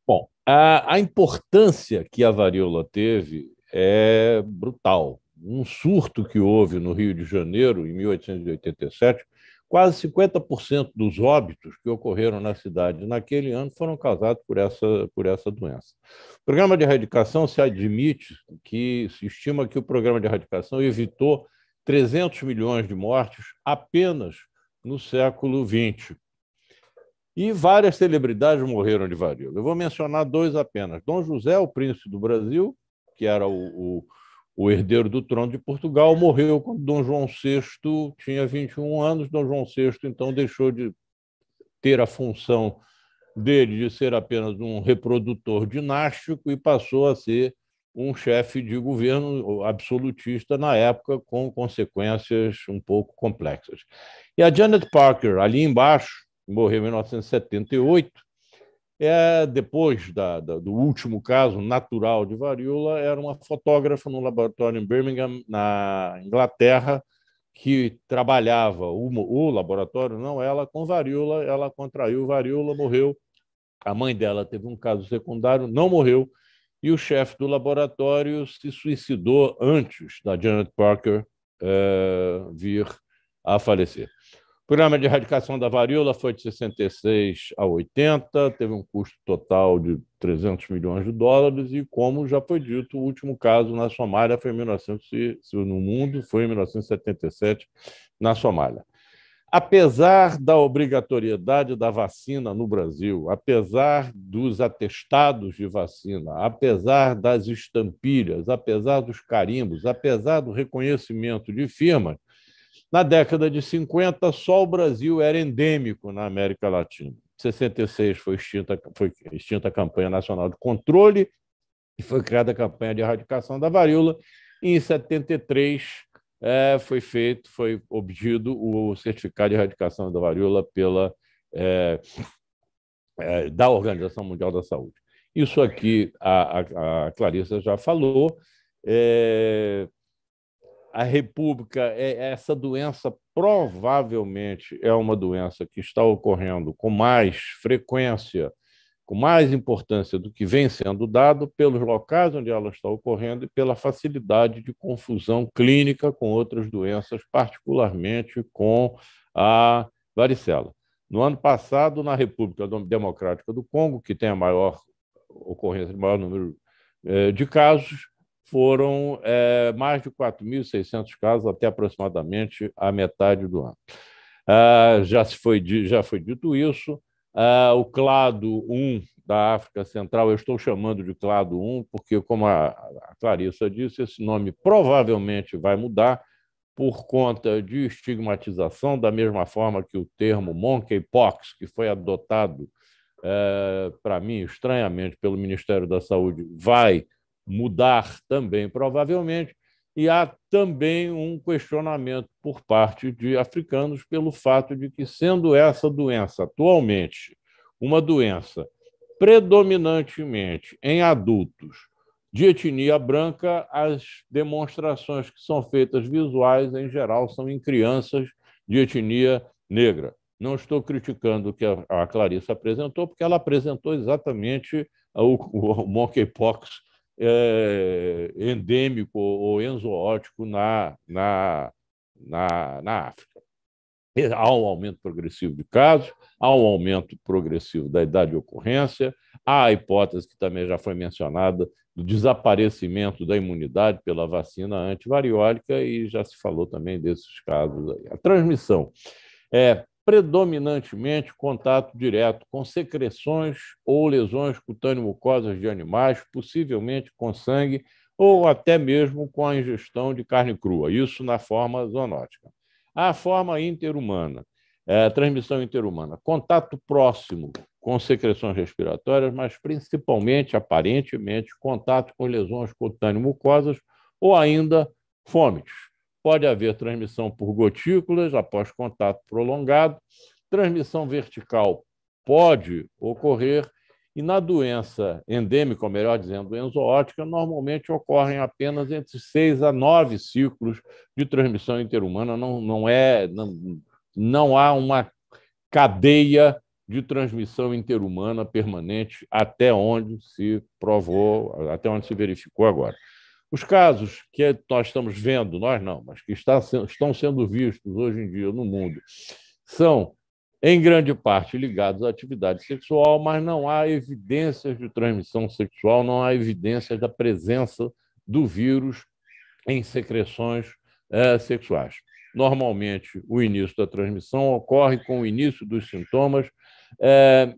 S3: Bom, a importância que a varíola teve é brutal. Um surto que houve no Rio de Janeiro, em 1887, quase 50% dos óbitos que ocorreram na cidade naquele ano foram causados por essa doença. O programa de erradicação se estima que o programa de erradicação evitou 300 milhões de mortes apenas no século XX. E várias celebridades morreram de varíola. Eu vou mencionar 2 apenas. Dom José, o príncipe do Brasil, que era o herdeiro do trono de Portugal, morreu quando Dom João VI tinha 21 anos. Dom João VI, então, deixou de ter a função dele de ser apenas um reprodutor dinástico e passou a ser um chefe de governo absolutista na época, com consequências um pouco complexas. E a Janet Parker, ali embaixo, morreu em 1978, depois do último caso natural de varíola, era uma fotógrafa no laboratório em Birmingham, na Inglaterra, que trabalhava o laboratório, não ela, com varíola. Ela contraiu varíola, morreu. A mãe dela teve um caso secundário, não morreu, e o chefe do laboratório se suicidou antes da Janet Parker vir a falecer. O programa de erradicação da varíola foi de 66 a 80, teve um custo total de 300 milhões de dólares e, como já foi dito, o último caso na Somália foi no mundo foi em 1977, na Somália. Apesar da obrigatoriedade da vacina no Brasil, apesar dos atestados de vacina, apesar das estampilhas, apesar dos carimbos, apesar do reconhecimento de firmas, na década de 50, só o Brasil era endêmico na América Latina. Em 66 foi extinta a Campanha Nacional de Controle e foi criada a Campanha de Erradicação da Varíola. E em 73 foi obtido o certificado de erradicação da varíola da Organização Mundial da Saúde. Isso aqui a Clarissa já falou. a República, essa doença provavelmente é uma doença que está ocorrendo com mais frequência, com mais importância do que vem sendo dado pelos locais onde ela está ocorrendo e pela facilidade de confusão clínica com outras doenças, particularmente com a varicela. No ano passado, na República Democrática do Congo, que tem a maior ocorrência, o maior número de casos, foram mais de 4.600 casos até aproximadamente a metade do ano. Já foi dito isso. O clado 1 da África Central, eu estou chamando de clado 1 porque, como a Clarissa disse, esse nome provavelmente vai mudar por conta de estigmatização, da mesma forma que o termo monkeypox, que foi adotado, para mim, estranhamente, pelo Ministério da Saúde, vai mudar também, provavelmente, e há também um questionamento por parte de africanos pelo fato de que, sendo essa doença atualmente uma doença predominantemente em adultos de etnia branca, as demonstrações que são feitas visuais, em geral, são em crianças de etnia negra. Não estou criticando o que a Clarissa apresentou, porque ela apresentou exatamente o monkeypox endêmico ou enzooótico na África. Há um aumento progressivo de casos, há um aumento progressivo da idade de ocorrência, há a hipótese que também já foi mencionada do desaparecimento da imunidade pela vacina antivariólica e já se falou também desses casos aí. A transmissão é predominantemente contato direto com secreções ou lesões cutâneo-mucosas de animais, possivelmente com sangue ou até mesmo com a ingestão de carne crua, isso na forma zoonótica. A forma interhumana, transmissão interhumana, contato próximo com secreções respiratórias, mas principalmente, aparentemente, contato com lesões cutâneo-mucosas ou ainda fômites. Pode haver transmissão por gotículas após contato prolongado, transmissão vertical pode ocorrer, e na doença endêmica, ou melhor dizendo, enzooótica, normalmente ocorrem apenas entre 6 a 9 ciclos de transmissão interhumana, não há uma cadeia de transmissão interhumana permanente até onde se provou, até onde se verificou agora. Os casos que nós estamos vendo, nós não, mas que estão sendo vistos hoje em dia no mundo, são, em grande parte, ligados à atividade sexual, mas não há evidências de transmissão sexual, não há evidências da presença do vírus em secreções sexuais. Normalmente, o início da transmissão ocorre com o início dos sintomas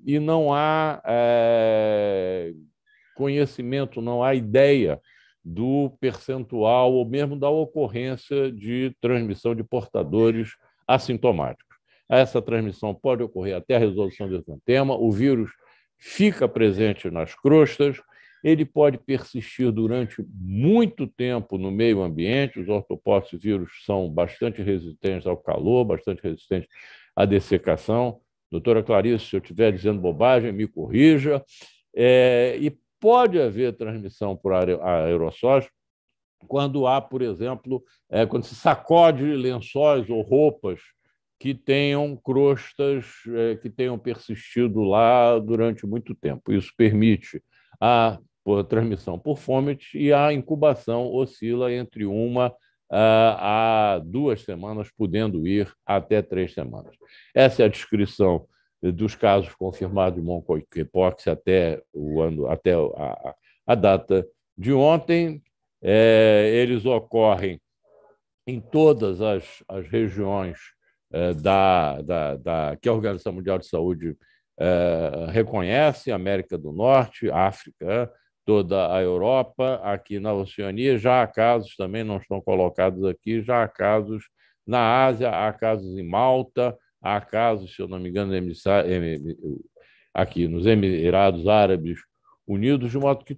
S3: e não há conhecimento, não há ideia do percentual ou mesmo da ocorrência de transmissão de portadores assintomáticos. Essa transmissão pode ocorrer até a resolução do exantema, o vírus fica presente nas crostas, ele pode persistir durante muito tempo no meio ambiente, os ortopoxvírus são bastante resistentes ao calor, bastante resistentes à dessecação. Doutora Clarice, se eu estiver dizendo bobagem, me corrija. E pode haver transmissão por aerossóis quando há, por exemplo, quando se sacode lençóis ou roupas que tenham crostas que tenham persistido lá durante muito tempo. Isso permite a transmissão por fômites e a incubação oscila entre 1 a 2 semanas, podendo ir até 3 semanas. Essa é a descrição dos casos confirmados de monkeypox até a data de ontem. Eles ocorrem em todas as regiões que a Organização Mundial de Saúde reconhece, América do Norte, África, toda a Europa, aqui na Oceania. Já há casos, também não estão colocados aqui, já há casos na Ásia, há casos em Malta, há casos, se eu não me engano, aqui nos Emirados Árabes Unidos, de modo que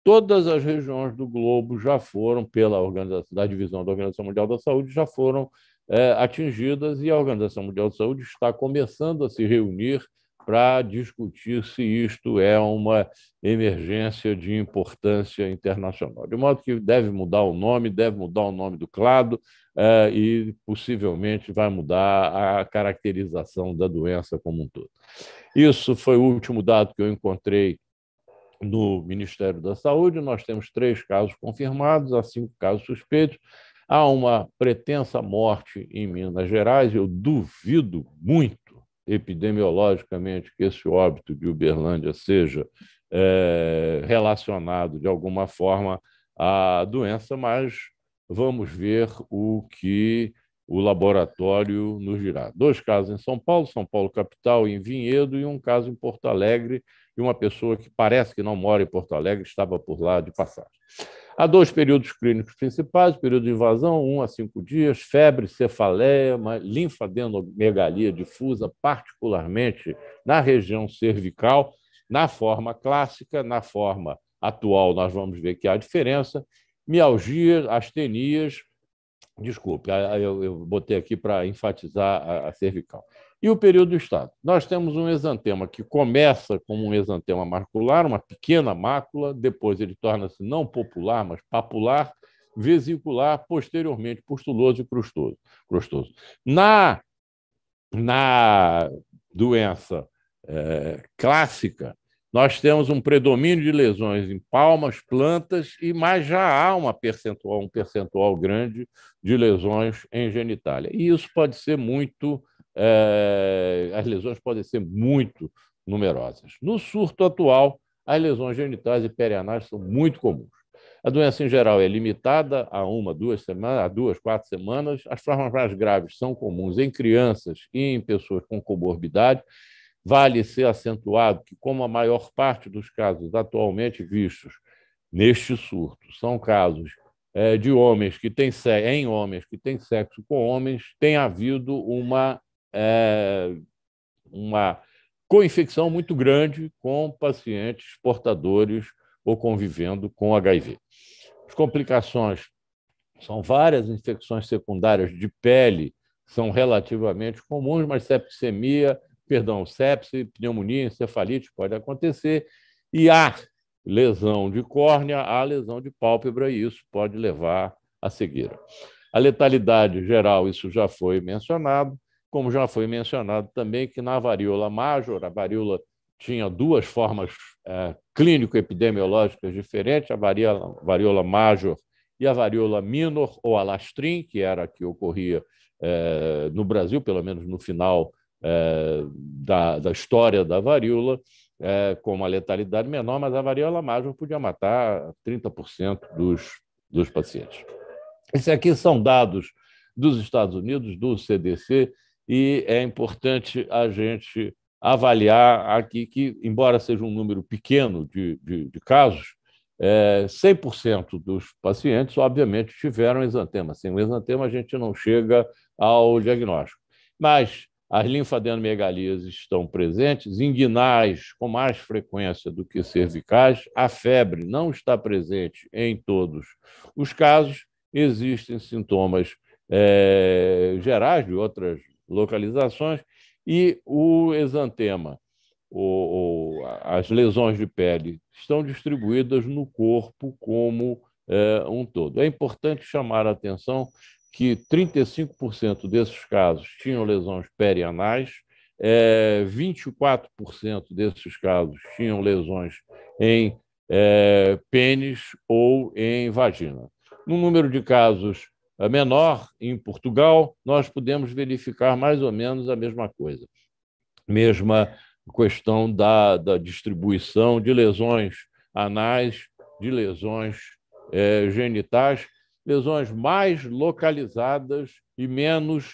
S3: todas as regiões do globo já foram, pela divisão da Organização Mundial da Saúde, já foram atingidas, e a Organização Mundial da Saúde está começando a se reunir para discutir se isto é uma emergência de importância internacional. De modo que deve mudar o nome do clado e possivelmente vai mudar a caracterização da doença como um todo. Isso foi o último dado que eu encontrei no Ministério da Saúde. Nós temos 3 casos confirmados, há 5 casos suspeitos. Há uma pretensa morte em Minas Gerais. Eu duvido muito, epidemiologicamente, que esse óbito de Uberlândia seja relacionado, de alguma forma, à doença, mas vamos ver o que o laboratório nos dirá. 2 casos em São Paulo capital, em Vinhedo, e um caso em Porto Alegre, de uma pessoa que parece que não mora em Porto Alegre, estava por lá de passagem. Há 2 períodos clínicos principais: período de invasão, 1 a 5 dias, febre, cefaleia, linfadenomegalia difusa, particularmente na região cervical, na forma clássica. Na forma atual, nós vamos ver que há diferença: mialgia, astenias. Desculpe, eu botei aqui para enfatizar a cervical. E o período do estado? Nós temos um exantema que começa como um exantema macular, uma pequena mácula, depois ele torna-se não popular, mas papular, vesicular, posteriormente pustuloso e crustoso. Na doença clássica, nós temos um predomínio de lesões em palmas, plantas, mas já há um percentual grande de lesões em genitália. E isso pode ser muito... as lesões podem ser muito numerosas. No surto atual, as lesões genitais e perianais são muito comuns. A doença, em geral, é limitada a 1, 2 semanas, a 2, 4 semanas. As formas mais graves são comuns em crianças e em pessoas com comorbidade. Vale ser acentuado que, como a maior parte dos casos atualmente vistos neste surto são casos de homens que têm sexo com homens, tem havido uma coinfecção muito grande com pacientes portadores ou convivendo com HIV. As complicações são várias. Infecções secundárias de pele são relativamente comuns, mas sepse, pneumonia, encefalite pode acontecer, e há lesão de córnea, há lesão de pálpebra, e isso pode levar à cegueira. A letalidade geral, isso já foi mencionado, como já foi mencionado também que na varíola major, a varíola tinha 2 formas clínico-epidemiológicas diferentes, a varíola major e a varíola minor, ou alastrim, que era a que ocorria no Brasil, pelo menos no final da história da varíola, com uma letalidade menor, mas a varíola major podia matar 30% dos pacientes. Esses aqui são dados dos Estados Unidos, do CDC, e é importante a gente avaliar aqui que, embora seja um número pequeno de casos, 100% dos pacientes, obviamente, tiveram exantema. Sem o exantema, a gente não chega ao diagnóstico. Mas as linfadenomegalias estão presentes, inguinais com mais frequência do que cervicais, a febre não está presente em todos os casos, existem sintomas gerais de outras localizações, e o exantema, as lesões de pele, estão distribuídas no corpo como um todo. É importante chamar a atenção que 35% desses casos tinham lesões perianais, 24% desses casos tinham lesões em pênis ou em vagina. No número de casos menor, em Portugal, nós podemos verificar mais ou menos a mesma coisa. Mesma questão da distribuição de lesões anais, de lesões genitais, lesões mais localizadas e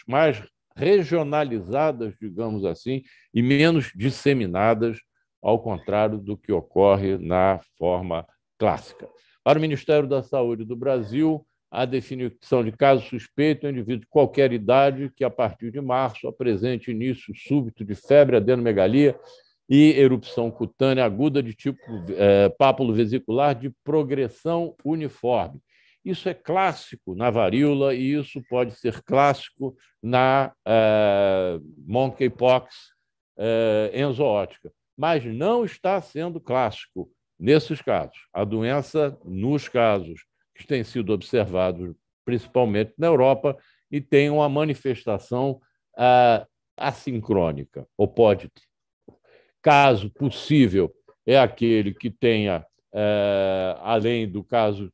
S3: mais regionalizadas, digamos assim, e menos disseminadas, ao contrário do que ocorre na forma clássica. Para o Ministério da Saúde do Brasil, a definição de caso suspeito é um indivíduo de qualquer idade que, a partir de março, apresente início súbito de febre, adenomegalia e erupção cutânea aguda de tipo pápulo-vesicular de progressão uniforme. Isso é clássico na varíola e isso pode ser clássico na monkeypox, enzooótica, mas não está sendo clássico nesses casos. A doença, nos casos que têm sido observados, principalmente na Europa, e tem uma manifestação assincrônica, ou pode. Caso possível é aquele que tenha, além do caso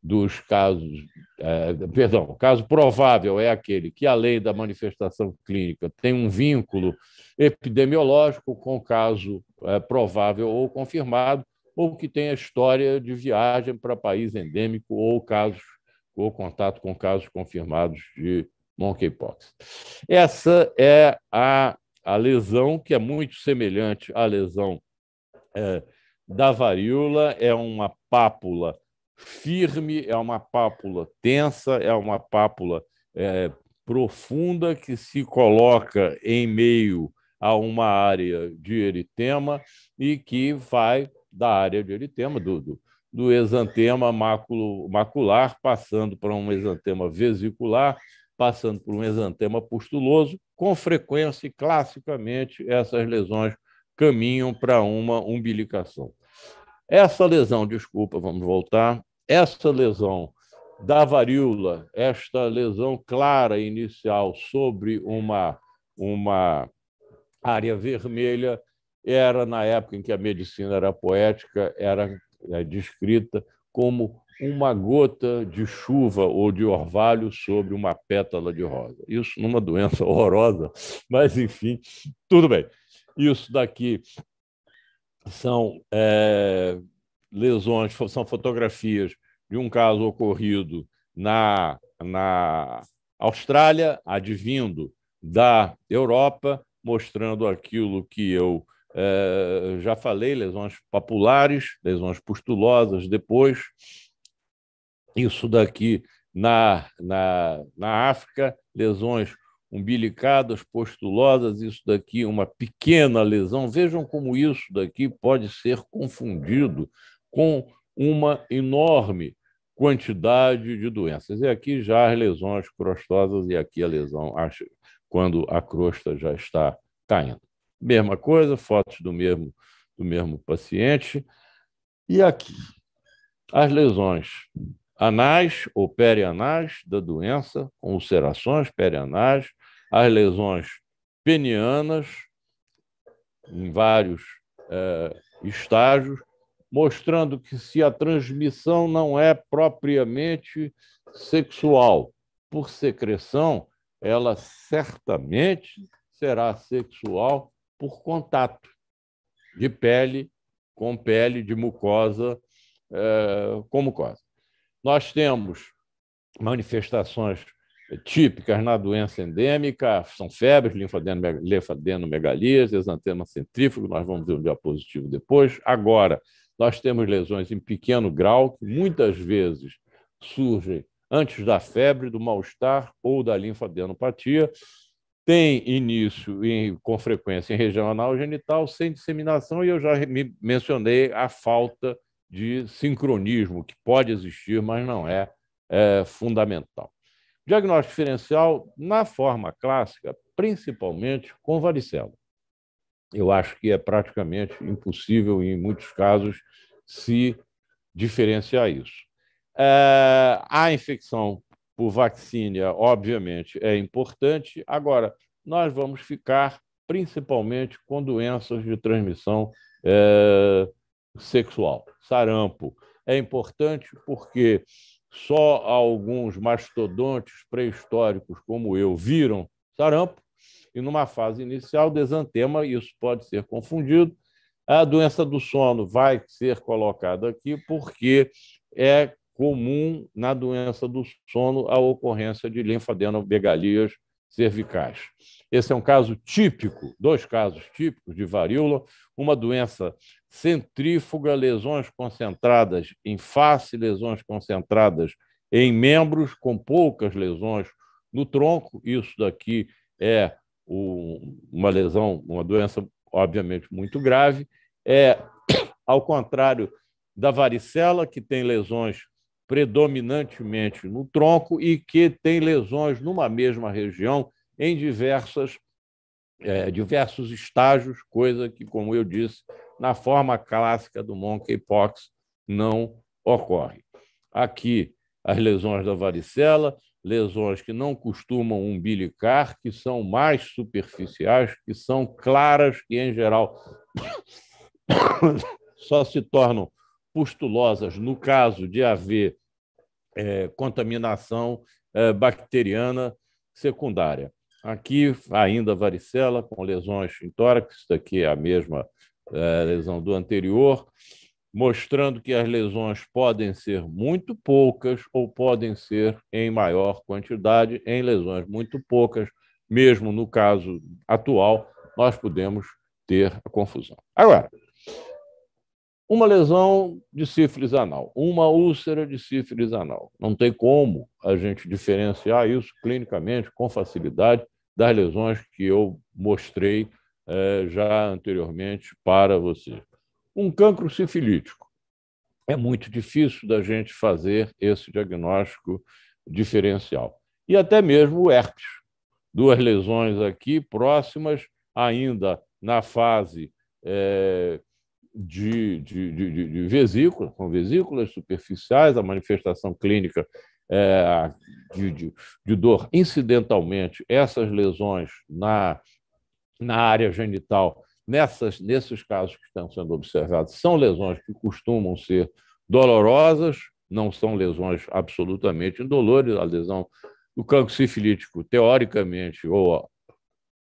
S3: dos casos, o caso provável é aquele que, além da manifestação clínica, tem um vínculo epidemiológico com o caso provável ou confirmado, ou que tenha história de viagem para país endêmico ou contato com casos confirmados de monkeypox. Essa é a lesão, que é muito semelhante à lesão da varíola, é uma pápula firme, é uma pápula tensa, é uma pápula profunda que se coloca em meio a uma área de eritema e que vai da área de eritema, do exantema macular, passando para um exantema vesicular, passando por um exantema pustuloso. Com frequência e classicamente, essas lesões caminham para uma umbilicação. Essa lesão, desculpa, vamos voltar, essa lesão da varíola, esta lesão clara inicial sobre uma área vermelha, era, na época em que a medicina era poética, era descrita como uma gota de chuva ou de orvalho sobre uma pétala de rosa. Isso numa doença horrorosa, mas, enfim, tudo bem. Isso daqui são lesões, são fotografias de um caso ocorrido na Austrália, advindo da Europa, mostrando aquilo que eu já falei, lesões papulares, lesões pustulosas depois. Isso daqui na África, lesões umbilicadas, postulosas, isso daqui uma pequena lesão. Vejam como isso daqui pode ser confundido com uma enorme quantidade de doenças. E aqui já as lesões crostosas, e aqui a lesão quando a crosta já está caindo. Mesma coisa, fotos do mesmo paciente. E aqui, as lesões anais ou perianais da doença, com ulcerações perianais, as lesões penianas, em vários estágios, mostrando que, se a transmissão não é propriamente sexual por secreção, ela certamente será sexual por contato de pele com pele, de mucosa com mucosa. Nós temos manifestações típicas na doença endêmica, são febres, linfadenomegalias, exantema centrífugo, nós vamos ver um diapositivo depois. Agora, nós temos lesões em pequeno grau, que muitas vezes surgem antes da febre, do mal-estar ou da linfadenopatia, tem início com frequência em região anal genital, sem disseminação, e eu já mencionei a falta de sincronismo, que pode existir, mas não é fundamental. Diagnóstico diferencial, na forma clássica, principalmente com varicela. Eu acho que é praticamente impossível, em muitos casos, se diferenciar isso. A infecção por vacínia, obviamente, é importante. Agora, nós vamos ficar principalmente com doenças de transmissão sexual. Sarampo é importante porque só alguns mastodontes pré-históricos como eu viram sarampo, e numa fase inicial do exantema isso pode ser confundido. A doença do sono vai ser colocada aqui porque é comum na doença do sono a ocorrência de linfadenomegalias cervicais. Esse é um caso típico, dois casos típicos de varíola, uma doença centrífuga, lesões concentradas em face, lesões concentradas em membros, com poucas lesões no tronco. Isso daqui é uma lesão, uma doença obviamente muito grave. Ao contrário da varicela, que tem lesões predominantemente no tronco e que tem lesões numa mesma região em diversas diversos estágios, coisa que, como eu disse, na forma clássica do monkeypox não ocorre. Aqui, as lesões da varicela, lesões que não costumam umbilicar, que são mais superficiais, que são claras e, em geral, só se tornam pustulosas no caso de haver contaminação bacteriana secundária. Aqui, ainda varicela, com lesões em tórax, isso daqui é a mesma lesão do anterior, mostrando que as lesões podem ser muito poucas ou podem ser em maior quantidade. Em lesões muito poucas, mesmo no caso atual, nós podemos ter a confusão. Agora, uma lesão de sífilis anal, uma úlcera de sífilis anal. Não tem como a gente diferenciar isso clinicamente com facilidade das lesões que eu mostrei já anteriormente para vocês. Um cancro sifilítico. É muito difícil da gente fazer esse diagnóstico diferencial. E até mesmo o herpes. Duas lesões aqui próximas, ainda na fase de vesícula, com vesículas superficiais, a manifestação clínica de dor incidentalmente, essas lesões na área genital, nesses casos que estão sendo observados, são lesões que costumam ser dolorosas, não são lesões absolutamente indolores. A lesão do cancro sifilítico, teoricamente, ou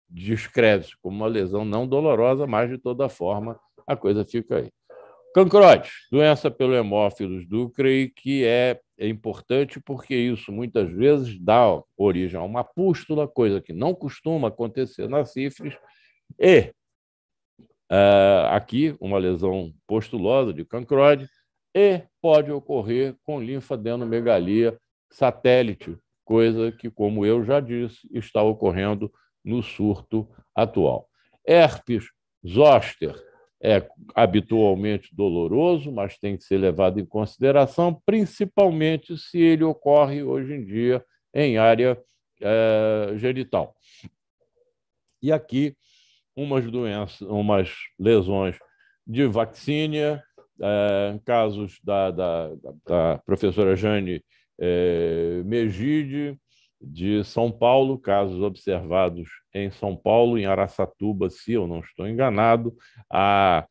S3: descreve-se como uma lesão não dolorosa, mas, de toda forma, a coisa fica aí. Cancroide, doença pelo hemófilos ducrei, que é importante porque isso muitas vezes dá origem a uma pústula, coisa que não costuma acontecer na sífilis, e aqui uma lesão postulosa de cancroide, e pode ocorrer com linfadenomegalia satélite, coisa que, como eu já disse, está ocorrendo no surto atual. Herpes zoster é habitualmente doloroso, mas tem que ser levado em consideração, principalmente se ele ocorre hoje em dia em área genital. E aqui, umas lesões de vaccínia, casos da professora Jane Megide, de São Paulo, casos observados em São Paulo, em Araçatuba, se eu não estou enganado. A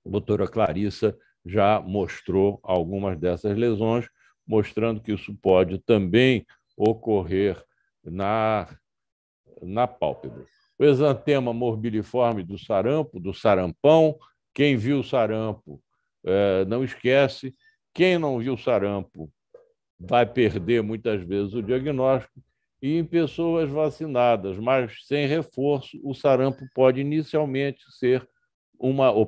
S3: doutora Clarissa já mostrou algumas dessas lesões, mostrando que isso pode também ocorrer na pálpebra. O exantema morbiliforme do sarampo, do sarampão. Quem viu sarampo não esquece. Quem não viu sarampo vai perder muitas vezes o diagnóstico. E em pessoas vacinadas, mas sem reforço, o sarampo pode inicialmente ser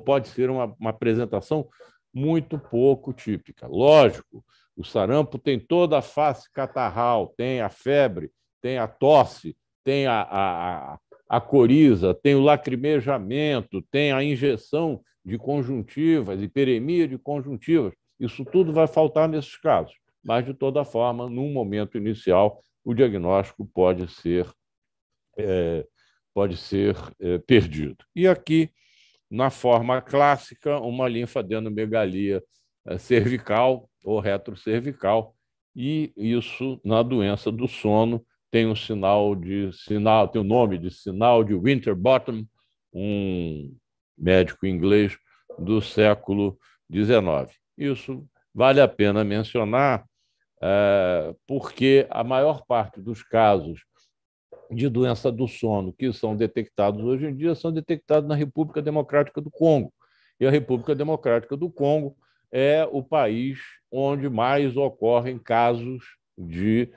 S3: pode ser uma apresentação muito pouco típica. Lógico, o sarampo tem toda a face catarral, tem a febre, tem a tosse, tem a coriza, tem o lacrimejamento, tem a injeção de conjuntivas, hiperemia de conjuntivas. Isso tudo vai faltar nesses casos, mas, de toda forma, num momento inicial, o diagnóstico pode ser perdido. E aqui, na forma clássica, uma linfadenomegalia cervical ou retrocervical, e isso, na doença do sono, tem tem o nome de sinal de Winterbottom, um médico inglês do século XIX. Isso vale a pena mencionar, porque a maior parte dos casos de doença do sono que são detectados hoje em dia são detectados na República Democrática do Congo. E a República Democrática do Congo é o país onde mais ocorrem casos de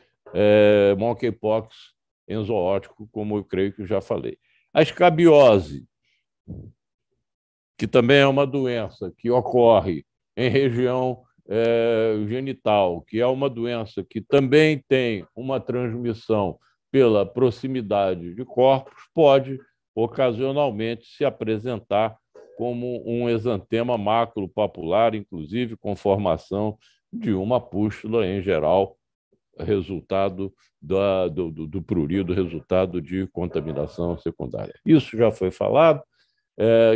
S3: monkeypox enzooótico, como eu creio que já falei. A escabiose, que também é uma doença que ocorre em região genital, que é uma doença que também tem uma transmissão pela proximidade de corpos, pode ocasionalmente se apresentar como um exantema maculopapular, inclusive com formação de uma pústula, em geral, resultado do prurido, resultado de contaminação secundária. Isso já foi falado,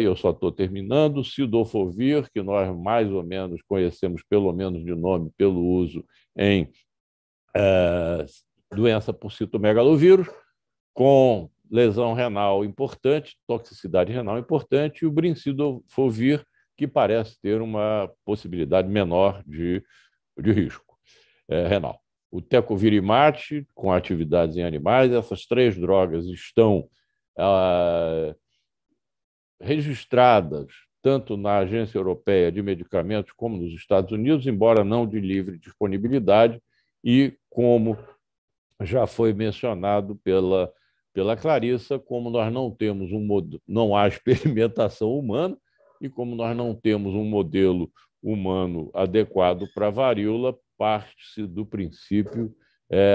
S3: eu só estou terminando. Cidofovir, que nós mais ou menos conhecemos, pelo menos de nome, pelo uso em doença por citomegalovírus, com lesão renal importante, toxicidade renal importante, e o brincidofovir, que parece ter uma possibilidade menor de risco renal. O tecovirimat, com atividades em animais, essas 3 drogas estão registradas tanto na Agência Europeia de Medicamentos como nos Estados Unidos, embora não de livre disponibilidade, e como já foi mencionado pela Clarissa, como nós não temos não há experimentação humana, e como nós não temos um modelo humano adequado para a varíola, parte-se do princípio,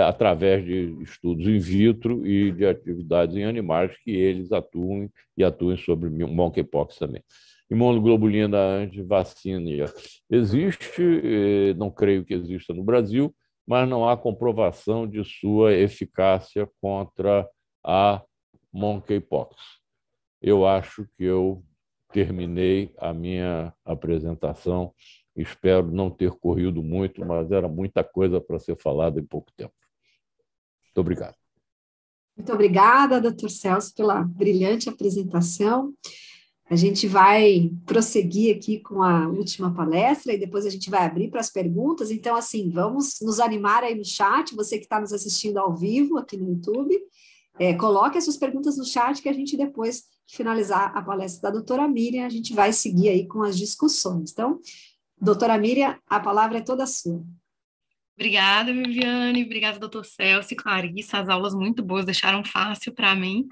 S3: através de estudos in vitro e de atividades em animais, que eles atuem sobre monkeypox também. Imunoglobulina antivacina existe, não creio que exista no Brasil, mas não há comprovação de sua eficácia contra a monkeypox. Eu acho que eu terminei a minha apresentação. Espero não ter corrido muito, mas era muita coisa para ser falada em pouco tempo. Muito obrigado.
S1: Muito obrigada, doutor Celso, pela brilhante apresentação. A gente vai prosseguir aqui com a última palestra e depois a gente vai abrir para as perguntas. Então, assim, vamos nos animar aí no chat, você que está nos assistindo ao vivo aqui no YouTube, coloque as suas perguntas no chat, que a gente, depois de finalizar a palestra da doutora Miriam, a gente vai seguir aí com as discussões. Então, doutora Miriam, a palavra é toda sua.
S4: Obrigada, Viviane, obrigada, doutor Celso e Clarissa, as aulas muito boas, deixaram fácil para mim.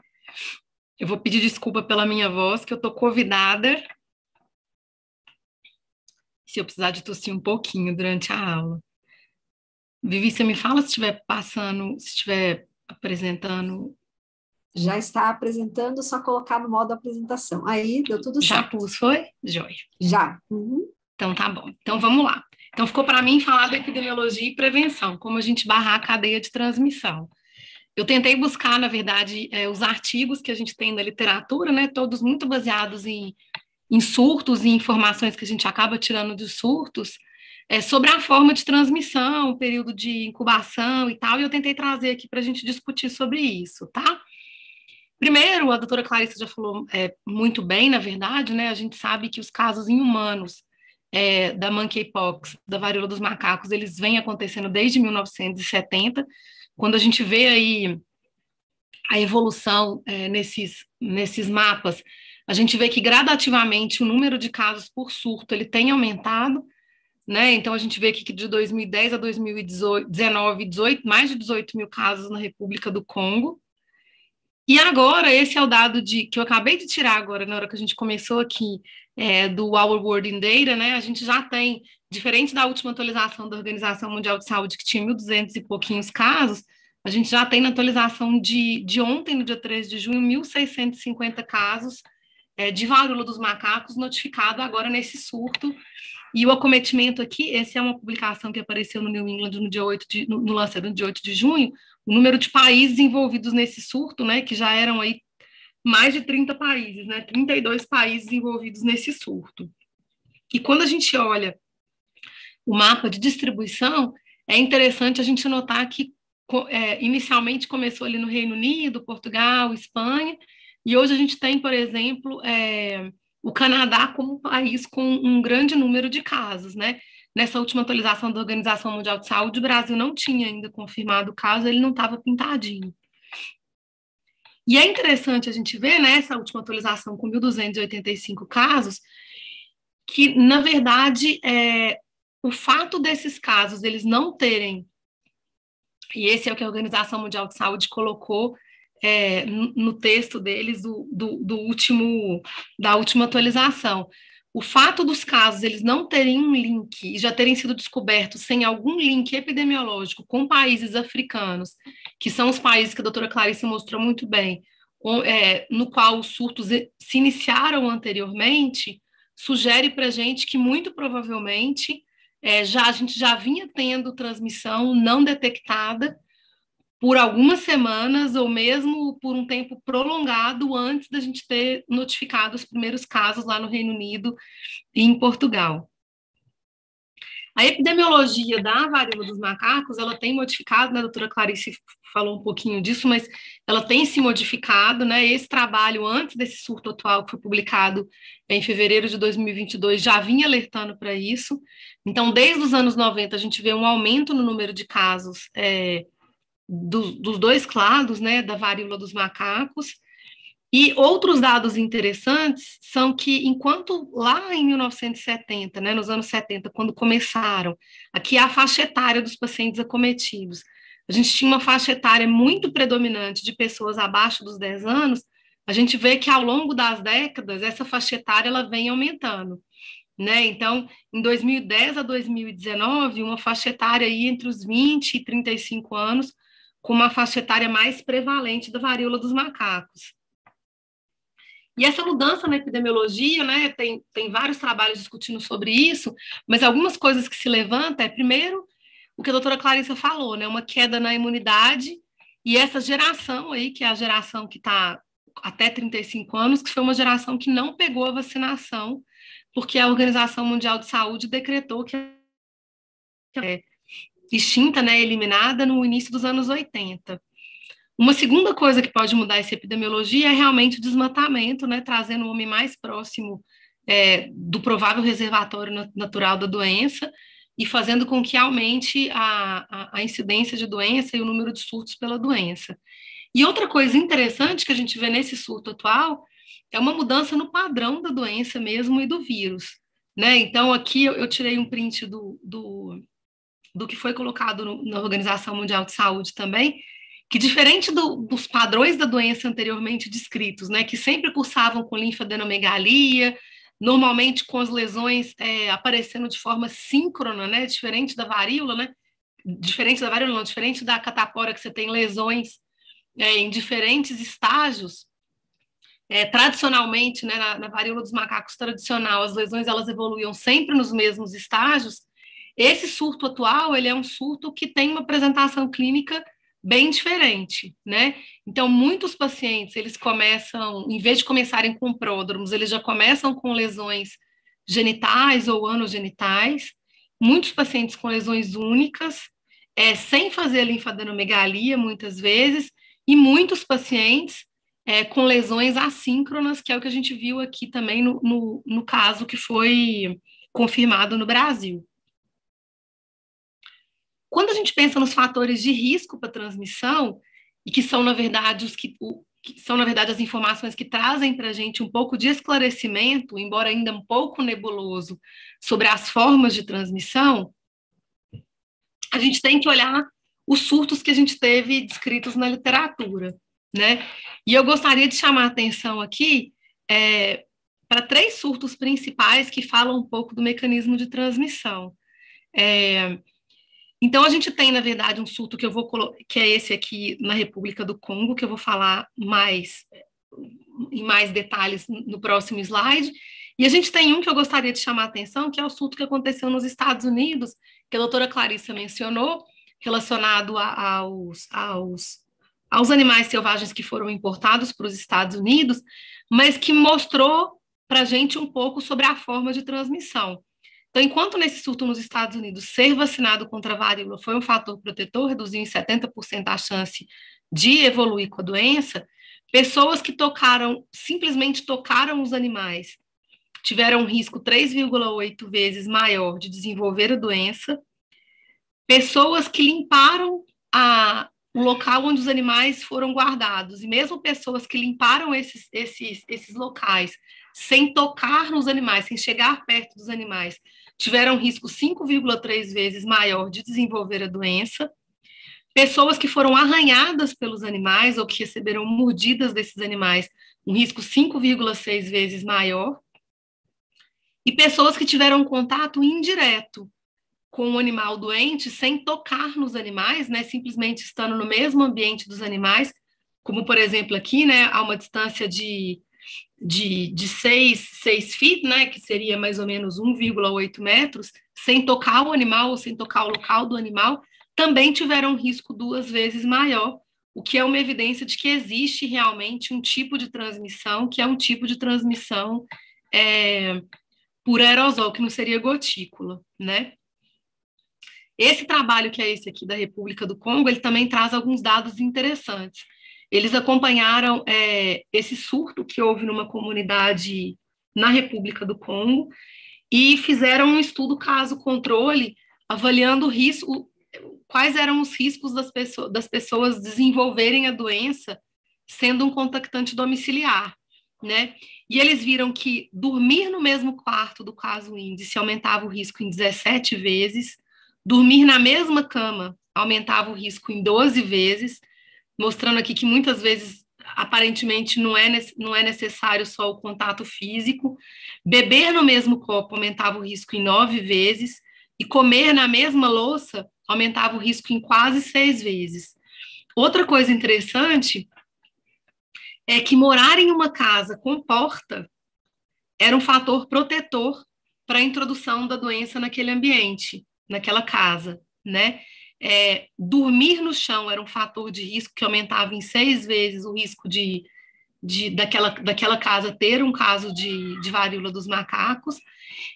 S4: Eu vou pedir desculpa pela minha voz, que eu estou convidada. Se eu precisar de tossir um pouquinho durante a aula. Vivi, você me fala se estiver apresentando.
S1: Já está apresentando, só colocar no modo apresentação. Aí, deu tudo certo.
S4: Já pus, foi? Joia.
S1: Já. Uhum.
S4: Então, tá bom. Então, vamos lá. Então, ficou para mim falar da epidemiologia e prevenção, como a gente barrar a cadeia de transmissão. Eu tentei buscar, na verdade, os artigos que a gente tem na literatura, né, todos muito baseados em surtos e informações que a gente acaba tirando de surtos, sobre a forma de transmissão, período de incubação e tal, e eu tentei trazer aqui para a gente discutir sobre isso, tá? Primeiro, a doutora Clarissa já falou muito bem, na verdade, né, a gente sabe que os casos em humanos da monkeypox, da varíola dos macacos, eles vêm acontecendo desde 1970, quando a gente vê aí a evolução nesses mapas, a gente vê que gradativamente o número de casos por surto ele tem aumentado, né? Então a gente vê aqui que de 2010 a 2019, mais de 18 mil casos na República do Congo. E agora, esse é o dado que eu acabei de tirar agora, na hora que a gente começou aqui, do Our World in Data, né? A gente já tem, diferente da última atualização da Organização Mundial de Saúde, que tinha 1.200 e pouquinhos casos, a gente já tem na atualização de ontem, no dia 13 de junho, 1.650 casos de varíola dos macacos notificado agora nesse surto. E o acometimento aqui, essa é uma publicação que apareceu no New England no Lancet no dia 8 de junho, o número de países envolvidos nesse surto, né, que já eram aí mais de 30 países, né, 32 países envolvidos nesse surto. E quando a gente olha o mapa de distribuição, é interessante a gente notar que inicialmente começou ali no Reino Unido, Portugal, Espanha, e hoje a gente tem, por exemplo, o Canadá como um país com um grande número de casos, né? Nessa última atualização da Organização Mundial de Saúde, o Brasil não tinha ainda confirmado o caso, ele não estava pintadinho. E é interessante a gente ver, nessa última atualização com 1.285 casos, que, na verdade, o fato desses casos eles não terem, e esse é o que a Organização Mundial de Saúde colocou no texto deles da última atualização. O fato dos casos eles não terem um link e já terem sido descobertos sem algum link epidemiológico com países africanos, que são os países que a doutora Clarissa mostrou muito bem, no qual os surtos se iniciaram anteriormente, sugere para a gente que muito provavelmente a gente já vinha tendo transmissão não detectada por algumas semanas ou mesmo por um tempo prolongado antes da gente ter notificado os primeiros casos lá no Reino Unido e em Portugal. A epidemiologia da varíola dos macacos, ela tem modificado, né, a doutora Clarice falou um pouquinho disso, mas ela tem se modificado, né, esse trabalho antes desse surto atual que foi publicado em fevereiro de 2022 já vinha alertando para isso. Então, desde os anos 90, a gente vê um aumento no número de casos dos dois clados, né, da varíola dos macacos. E outros dados interessantes são que, enquanto lá em 1970, né, nos anos 70, quando começaram, aqui a faixa etária dos pacientes acometidos, a gente tinha uma faixa etária muito predominante de pessoas abaixo dos 10 anos, a gente vê que ao longo das décadas, essa faixa etária ela vem aumentando, né? Então, em 2010 a 2019, uma faixa etária aí entre os 20 e 35 anos, com uma faixa etária mais prevalente da varíola dos macacos. E essa mudança na epidemiologia, né, tem vários trabalhos discutindo sobre isso, mas algumas coisas que se levantam primeiro, o que a doutora Clarissa falou, né, uma queda na imunidade, e essa geração aí, que é a geração que está até 35 anos, que foi uma geração que não pegou a vacinação, porque a Organização Mundial de Saúde decretou que é extinta, né, eliminada no início dos anos 80. Uma segunda coisa que pode mudar essa epidemiologia é realmente o desmatamento, né, trazendo o homem mais próximo do provável reservatório natural da doença e fazendo com que aumente a incidência de doença e o número de surtos pela doença. E outra coisa interessante que a gente vê nesse surto atual é uma mudança no padrão da doença mesmo e do vírus, né? Então, aqui eu tirei um print do que foi colocado na Organização Mundial de Saúde também, que diferente dos padrões da doença anteriormente descritos, né, que sempre cursavam com linfadenomegalia, normalmente com as lesões aparecendo de forma síncrona, né, diferente da varíola, né, diferente da catapora, que você tem lesões em diferentes estágios. Tradicionalmente, né, na varíola dos macacos tradicional, as lesões elas evoluíam sempre nos mesmos estágios. Esse surto atual, ele é um surto que tem uma apresentação clínica bem diferente, né? Então, muitos pacientes, eles começam, em vez de começarem com pródromos, eles já começam com lesões genitais ou anogenitais, muitos pacientes com lesões únicas, sem fazer linfadenomegalia, muitas vezes, e muitos pacientes com lesões assíncronas, que é o que a gente viu aqui também no caso que foi confirmado no Brasil. Quando a gente pensa nos fatores de risco para transmissão, e que são, na verdade, as informações que trazem para a gente um pouco de esclarecimento, embora ainda um pouco nebuloso, sobre as formas de transmissão, a gente tem que olhar os surtos que a gente teve descritos na literatura, né? E eu gostaria de chamar a atenção aqui para 3 surtos principais que falam um pouco do mecanismo de transmissão. Então, a gente tem, na verdade, um surto que é esse aqui na República do Congo, que eu vou falar em mais detalhes no próximo slide. E a gente tem um que eu gostaria de chamar a atenção, que é o surto que aconteceu nos Estados Unidos, que a doutora Clarissa mencionou, relacionado aos animais selvagens que foram importados para os Estados Unidos, mas que mostrou para a gente um pouco sobre a forma de transmissão. Então, enquanto nesse surto nos Estados Unidos, ser vacinado contra a varíola foi um fator protetor, reduziu em 70% a chance de evoluir com a doença, pessoas que simplesmente tocaram os animais, tiveram um risco 3,8 vezes maior de desenvolver a doença. Pessoas que limparam o local onde os animais foram guardados, e mesmo pessoas que limparam esses locais sem tocar nos animais, sem chegar perto dos animais, tiveram um risco 5,3 vezes maior de desenvolver a doença. Pessoas que foram arranhadas pelos animais ou que receberam mordidas desses animais, um risco 5,6 vezes maior. E pessoas que tiveram contato indireto com o animal doente sem tocar nos animais, né, simplesmente estando no mesmo ambiente dos animais, como, por exemplo, aqui, né, a uma distância de 6 feet, né, que seria mais ou menos 1,8 metros, sem tocar o animal ou sem tocar o local do animal, também tiveram um risco 2 vezes maior, o que é uma evidência de que existe realmente um tipo de transmissão, que é um tipo de transmissão por aerosol, que não seria gotícula, né? Esse trabalho, que é esse aqui da República do Congo, ele também traz alguns dados interessantes. Eles acompanharam esse surto que houve numa comunidade na República do Congo e fizeram um estudo caso-controle, avaliando o risco, quais eram os riscos das pessoas desenvolverem a doença sendo um contactante domiciliar, né? E eles viram que dormir no mesmo quarto do caso índice aumentava o risco em 17 vezes, dormir na mesma cama aumentava o risco em 12 vezes, mostrando aqui que muitas vezes, aparentemente, não é necessário só o contato físico. Beber no mesmo copo aumentava o risco em 9 vezes, e comer na mesma louça aumentava o risco em quase 6 vezes. Outra coisa interessante é que morar em uma casa com porta era um fator protetor para a introdução da doença naquele ambiente, naquela casa, né? Dormir no chão era um fator de risco que aumentava em 6 vezes o risco daquela casa ter um caso de varíola dos macacos,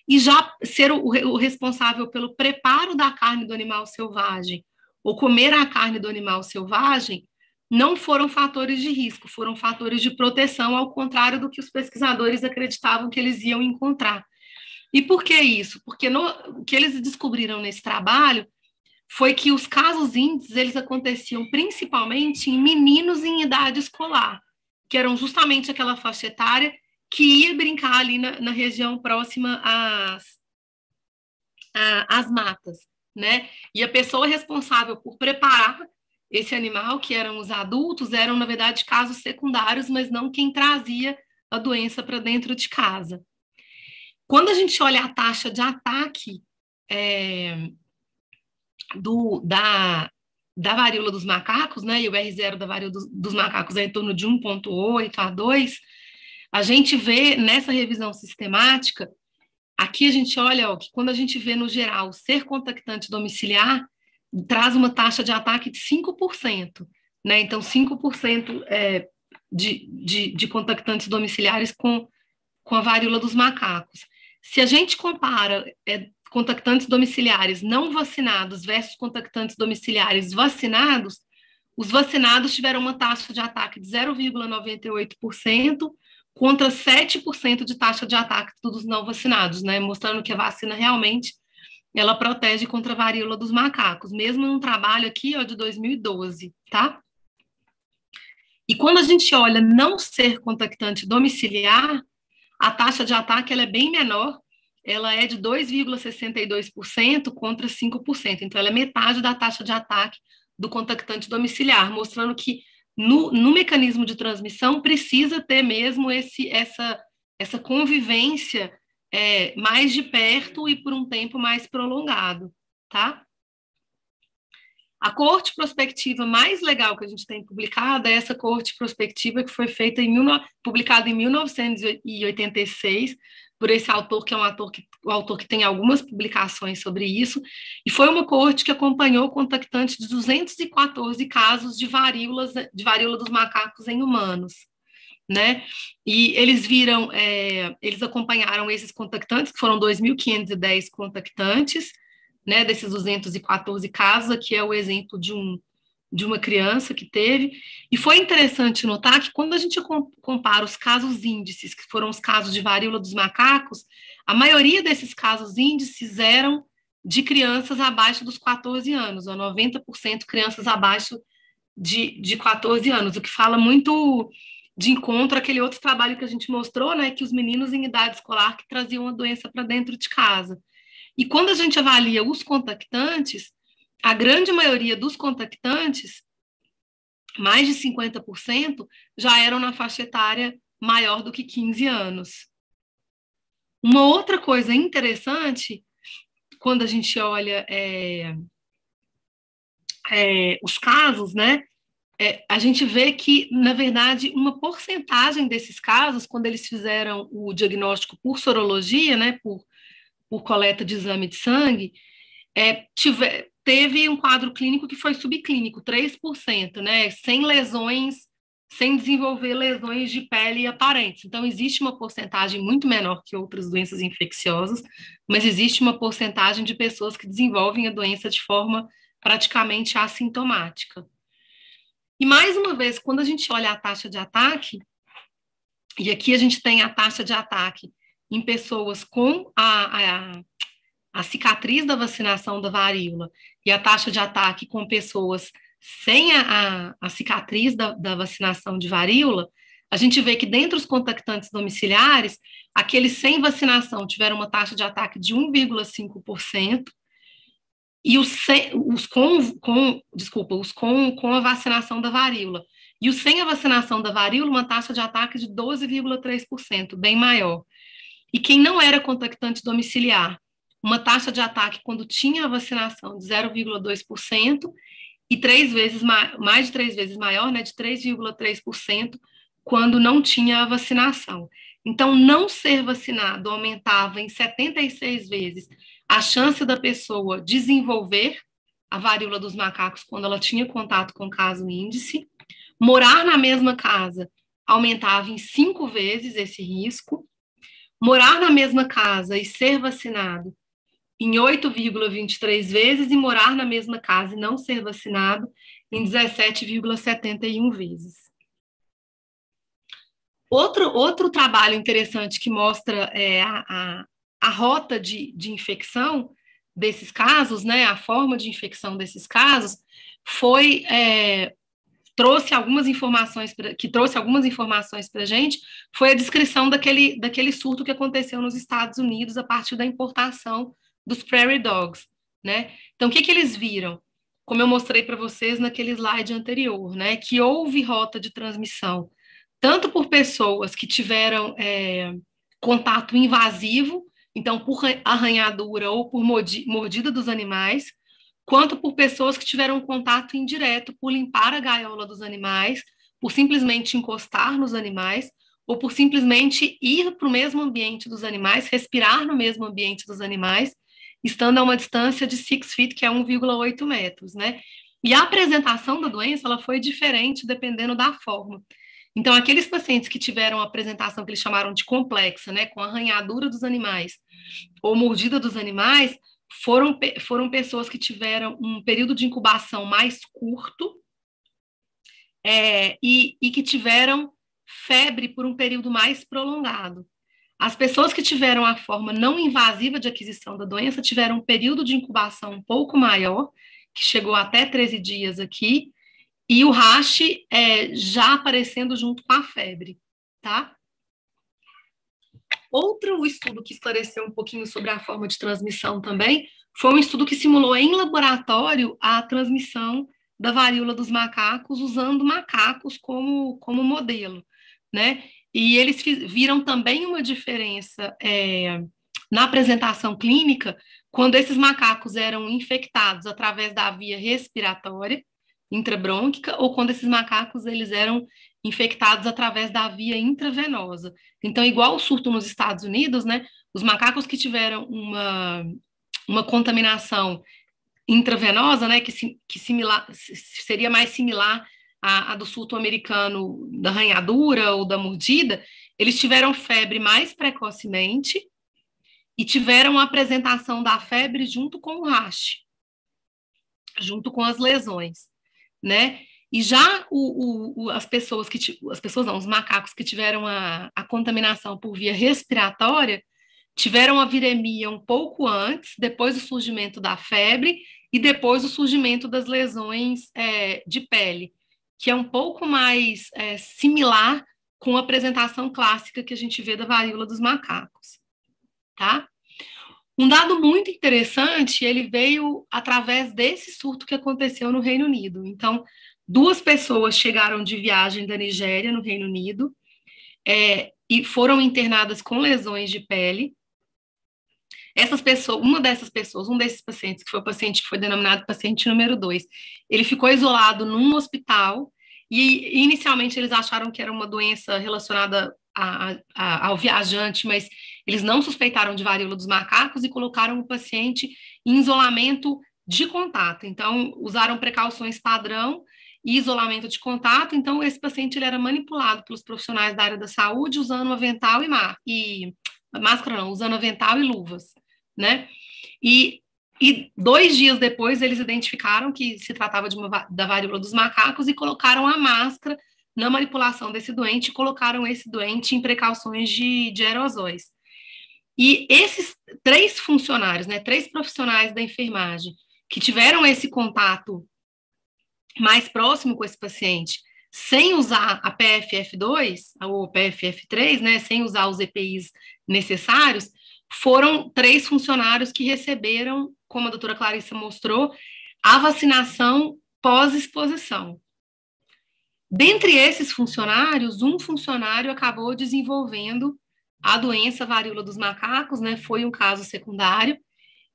S4: e já ser o responsável pelo preparo da carne do animal selvagem, ou comer a carne do animal selvagem, não foram fatores de risco, foram fatores de proteção, ao contrário do que os pesquisadores acreditavam que eles iam encontrar. E por que isso? Porque o que eles descobriram nesse trabalho foi que os casos índices, eles aconteciam principalmente em meninos em idade escolar, que eram justamente aquela faixa etária que ia brincar ali na região próxima às matas, né? E a pessoa responsável por preparar esse animal, que eram os adultos, eram, na verdade, casos secundários, mas não quem trazia a doença para dentro de casa. Quando a gente olha a taxa de ataque da varíola dos macacos, né, e o R0 da varíola dos macacos é em torno de 1,8 a 2, a gente vê nessa revisão sistemática, aqui a gente olha que quando a gente vê no geral ser contactante domiciliar, traz uma taxa de ataque de 5%, né? Então 5% de contactantes domiciliares com a varíola dos macacos. Se a gente compara contactantes domiciliares não vacinados versus contactantes domiciliares vacinados, os vacinados tiveram uma taxa de ataque de 0,98%, contra 7% de taxa de ataque dos não vacinados, né? Mostrando que a vacina realmente ela protege contra a varíola dos macacos, mesmo num trabalho aqui de 2012, tá? E quando a gente olha não ser contactante domiciliar, a taxa de ataque ela é bem menor, ela é de 2,62% contra 5%, então ela é metade da taxa de ataque do contactante domiciliar, mostrando que no mecanismo de transmissão precisa ter mesmo essa convivência mais de perto e por um tempo mais prolongado, tá? A coorte prospectiva mais legal que a gente tem publicada é essa coorte prospectiva que foi feita publicada em 1986 por esse autor, que é o autor que tem algumas publicações sobre isso, e foi uma coorte que acompanhou contactantes de 214 casos de varíola dos macacos em humanos, né? E eles eles acompanharam esses contactantes, que foram 2.510 contactantes, né, desses 214 casos. Aqui é o exemplo de uma criança que teve, e foi interessante notar que quando a gente compara os casos índices, que foram os casos de varíola dos macacos, a maioria desses casos índices eram de crianças abaixo dos 14 anos, ou 90% crianças abaixo de 14 anos, o que fala muito de encontro àquele outro trabalho que a gente mostrou, né, que os meninos em idade escolar que traziam a doença para dentro de casa. E quando a gente avalia os contactantes, a grande maioria dos contactantes, mais de 50%, já eram na faixa etária maior do que 15 anos. Uma outra coisa interessante, quando a gente olha os casos, né, a gente vê que, na verdade, uma porcentagem desses casos, quando eles fizeram o diagnóstico por sorologia, né, por coleta de exame de sangue, teve um quadro clínico que foi subclínico, 3%, né? Sem lesões, sem desenvolver lesões de pele aparentes. Então, existe uma porcentagem muito menor que outras doenças infecciosas, mas existe uma porcentagem de pessoas que desenvolvem a doença de forma praticamente assintomática. E, mais uma vez, quando a gente olha a taxa de ataque, e aqui a gente tem a taxa de ataque em pessoas com a cicatriz da vacinação da varíola e a taxa de ataque com pessoas sem a cicatriz da vacinação de varíola, a gente vê que dentre os contactantes domiciliares, aqueles sem vacinação tiveram uma taxa de ataque de 1,5%, e os com a vacinação da varíola. E os sem a vacinação da varíola, uma taxa de ataque de 12,3%, bem maior. E quem não era contactante domiciliar, uma taxa de ataque quando tinha a vacinação de 0,2% e mais de 3 vezes maior, né, de 3,3%, quando não tinha a vacinação. Então, não ser vacinado aumentava em 76 vezes a chance da pessoa desenvolver a varíola dos macacos quando ela tinha contato com o caso índice. Morar na mesma casa aumentava em 5 vezes esse risco. Morar na mesma casa e ser vacinado em 8,23 vezes, e morar na mesma casa e não ser vacinado em 17,71 vezes. Outro trabalho interessante que mostra a rota de infecção desses casos, né, a forma de infecção desses casos, trouxe algumas informações para a gente, foi a descrição daquele surto que aconteceu nos Estados Unidos a partir da importação dos Prairie Dogs, né? Então, o que eles viram? Como eu mostrei para vocês naquele slide anterior, né? Que houve rota de transmissão, tanto por pessoas que tiveram contato invasivo, então por arranhadura ou por mordida dos animais, quanto por pessoas que tiveram contato indireto por limpar a gaiola dos animais, por simplesmente encostar nos animais, ou por simplesmente ir para o mesmo ambiente dos animais, respirar no mesmo ambiente dos animais, estando a uma distância de 6 feet, que é 1,8 metros, né? E a apresentação da doença, ela foi diferente dependendo da forma. Então, aqueles pacientes que tiveram a apresentação que eles chamaram de complexa, né, com arranhadura dos animais ou mordida dos animais, foram pessoas que tiveram um período de incubação mais curto e que tiveram febre por um período mais prolongado. As pessoas que tiveram a forma não invasiva de aquisição da doença tiveram um período de incubação um pouco maior, que chegou até 13 dias aqui, e o rash já aparecendo junto com a febre, tá? Outro estudo que esclareceu um pouquinho sobre a forma de transmissão também foi um estudo que simulou em laboratório a transmissão da varíola dos macacos usando macacos como modelo, né? E eles viram também uma diferença na apresentação clínica quando esses macacos eram infectados através da via respiratória intrabrônquica ou quando esses macacos eles eram infectados através da via intravenosa. Então, igual o surto nos Estados Unidos, né, os macacos que tiveram uma contaminação intravenosa, né, que seria mais similar a do surto americano da arranhadura ou da mordida, eles tiveram febre mais precocemente e tiveram a apresentação da febre junto com o rash, junto com as lesões, né? E já os macacos que tiveram a contaminação por via respiratória tiveram a viremia um pouco antes, depois do surgimento da febre e depois do surgimento das lesões de pele, que é um pouco mais similar com a apresentação clássica que a gente vê da varíola dos macacos, tá? Um dado muito interessante, ele veio através desse surto que aconteceu no Reino Unido. Então, 2 pessoas chegaram de viagem da Nigéria, no Reino Unido, e foram internadas com lesões de pele. Um desses pacientes, que foi o paciente que foi denominado paciente número 2, ele ficou isolado num hospital e inicialmente eles acharam que era uma doença relacionada ao viajante, mas eles não suspeitaram de varíola dos macacos e colocaram o paciente em isolamento de contato. Então, usaram precauções padrão e isolamento de contato. Então, esse paciente ele era manipulado pelos profissionais da área da saúde usando avental usando avental e luvas, né? E 2 dias depois, eles identificaram que se tratava da varíola dos macacos e colocaram a máscara na manipulação desse doente e colocaram esse doente em precauções de aerosóis. E esses 3 funcionários, né, 3 profissionais da enfermagem que tiveram esse contato mais próximo com esse paciente, sem usar a PFF2 ou PFF3, né, sem usar os EPIs necessários, foram 3 funcionários que receberam, como a doutora Clarissa mostrou, a vacinação pós-exposição. Dentre esses funcionários, um funcionário acabou desenvolvendo a doença varíola dos macacos, né, foi um caso secundário,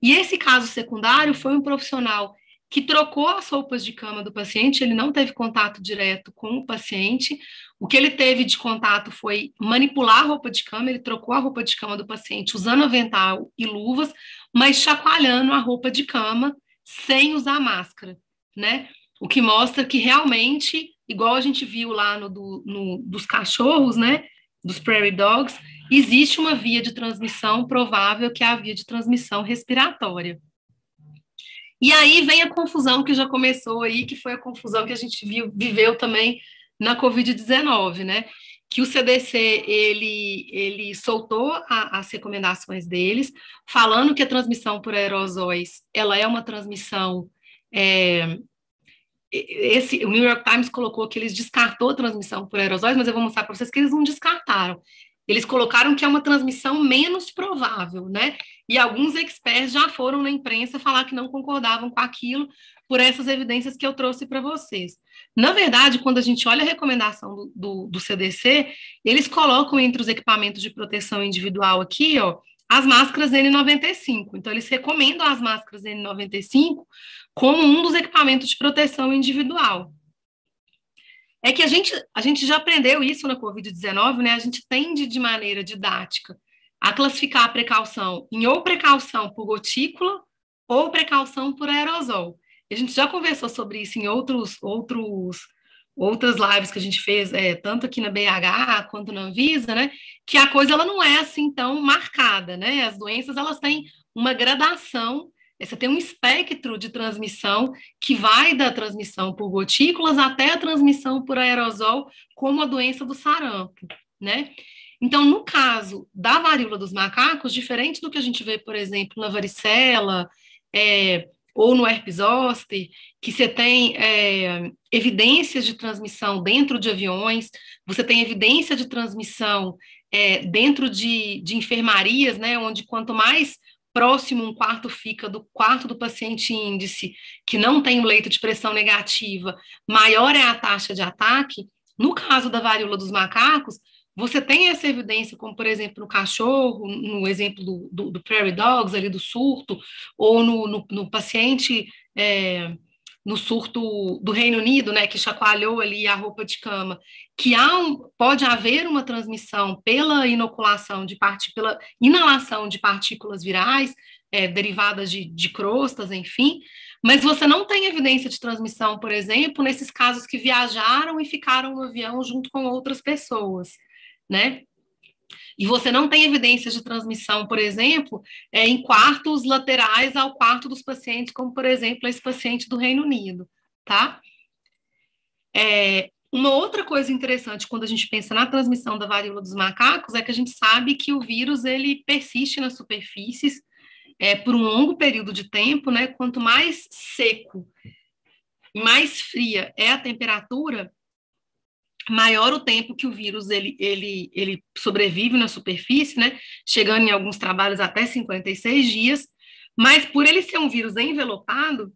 S4: e esse caso secundário foi um profissional que trocou as roupas de cama do paciente, ele não teve contato direto com o paciente, o que ele teve de contato foi manipular a roupa de cama, ele trocou a roupa de cama do paciente usando avental e luvas, mas chacoalhando a roupa de cama sem usar máscara, né? O que mostra que realmente, igual a gente viu lá dos cachorros, né, dos prairie dogs, existe uma via de transmissão provável que é a via de transmissão respiratória. E aí vem a confusão que já começou aí, que foi a confusão que a gente viveu também na Covid-19, né? Que o CDC, ele soltou as recomendações deles, falando que a transmissão por aerosóis, ela é uma transmissão... o New York Times colocou que eles descartou a transmissão por aerosóis, mas eu vou mostrar para vocês que eles não descartaram. Eles colocaram que é uma transmissão menos provável, né? E alguns experts já foram na imprensa falar que não concordavam com aquilo por essas evidências que eu trouxe para vocês. Na verdade, quando a gente olha a recomendação do CDC, eles colocam entre os equipamentos de proteção individual aqui, ó, as máscaras N95. Então, eles recomendam as máscaras N95 como um dos equipamentos de proteção individual. É que a gente já aprendeu isso na Covid-19, né? A gente tende, de maneira didática, a classificar a precaução em ou precaução por gotícula ou precaução por aerosol. A gente já conversou sobre isso em outras lives que a gente fez, tanto aqui na BH quanto na Anvisa, né? Que a coisa ela não é assim tão marcada, né? As doenças elas têm uma gradação. Você tem um espectro de transmissão que vai da transmissão por gotículas até a transmissão por aerosol, como a doença do sarampo, né? Então, no caso da varíola dos macacos, diferente do que a gente vê, por exemplo, na varicela ou no herpes zoster, que você tem evidências de transmissão dentro de aviões, você tem evidência de transmissão dentro de enfermarias, né? Onde quanto mais próximo um quarto fica do quarto do paciente índice, que não tem um leito de pressão negativa, maior é a taxa de ataque. No caso da varíola dos macacos, você tem essa evidência, como, por exemplo, no cachorro, no exemplo do prairie dogs, ali do surto, ou no paciente, no surto do Reino Unido, né, que chacoalhou ali a roupa de cama, que pode haver uma transmissão pela inoculação pela inalação de partículas virais, derivadas de crostas, enfim, mas você não tem evidência de transmissão, por exemplo, nesses casos que viajaram e ficaram no avião junto com outras pessoas, né? E você não tem evidências de transmissão, por exemplo, em quartos laterais ao quarto dos pacientes, como, por exemplo, esse paciente do Reino Unido, tá? Uma outra coisa interessante quando a gente pensa na transmissão da varíola dos macacos é que a gente sabe que o vírus, ele persiste nas superfícies por um longo período de tempo, né? Quanto mais seco e mais fria é a temperatura, maior o tempo que o vírus ele sobrevive na superfície, né? Chegando em alguns trabalhos até 56 dias, mas por ele ser um vírus envelopado,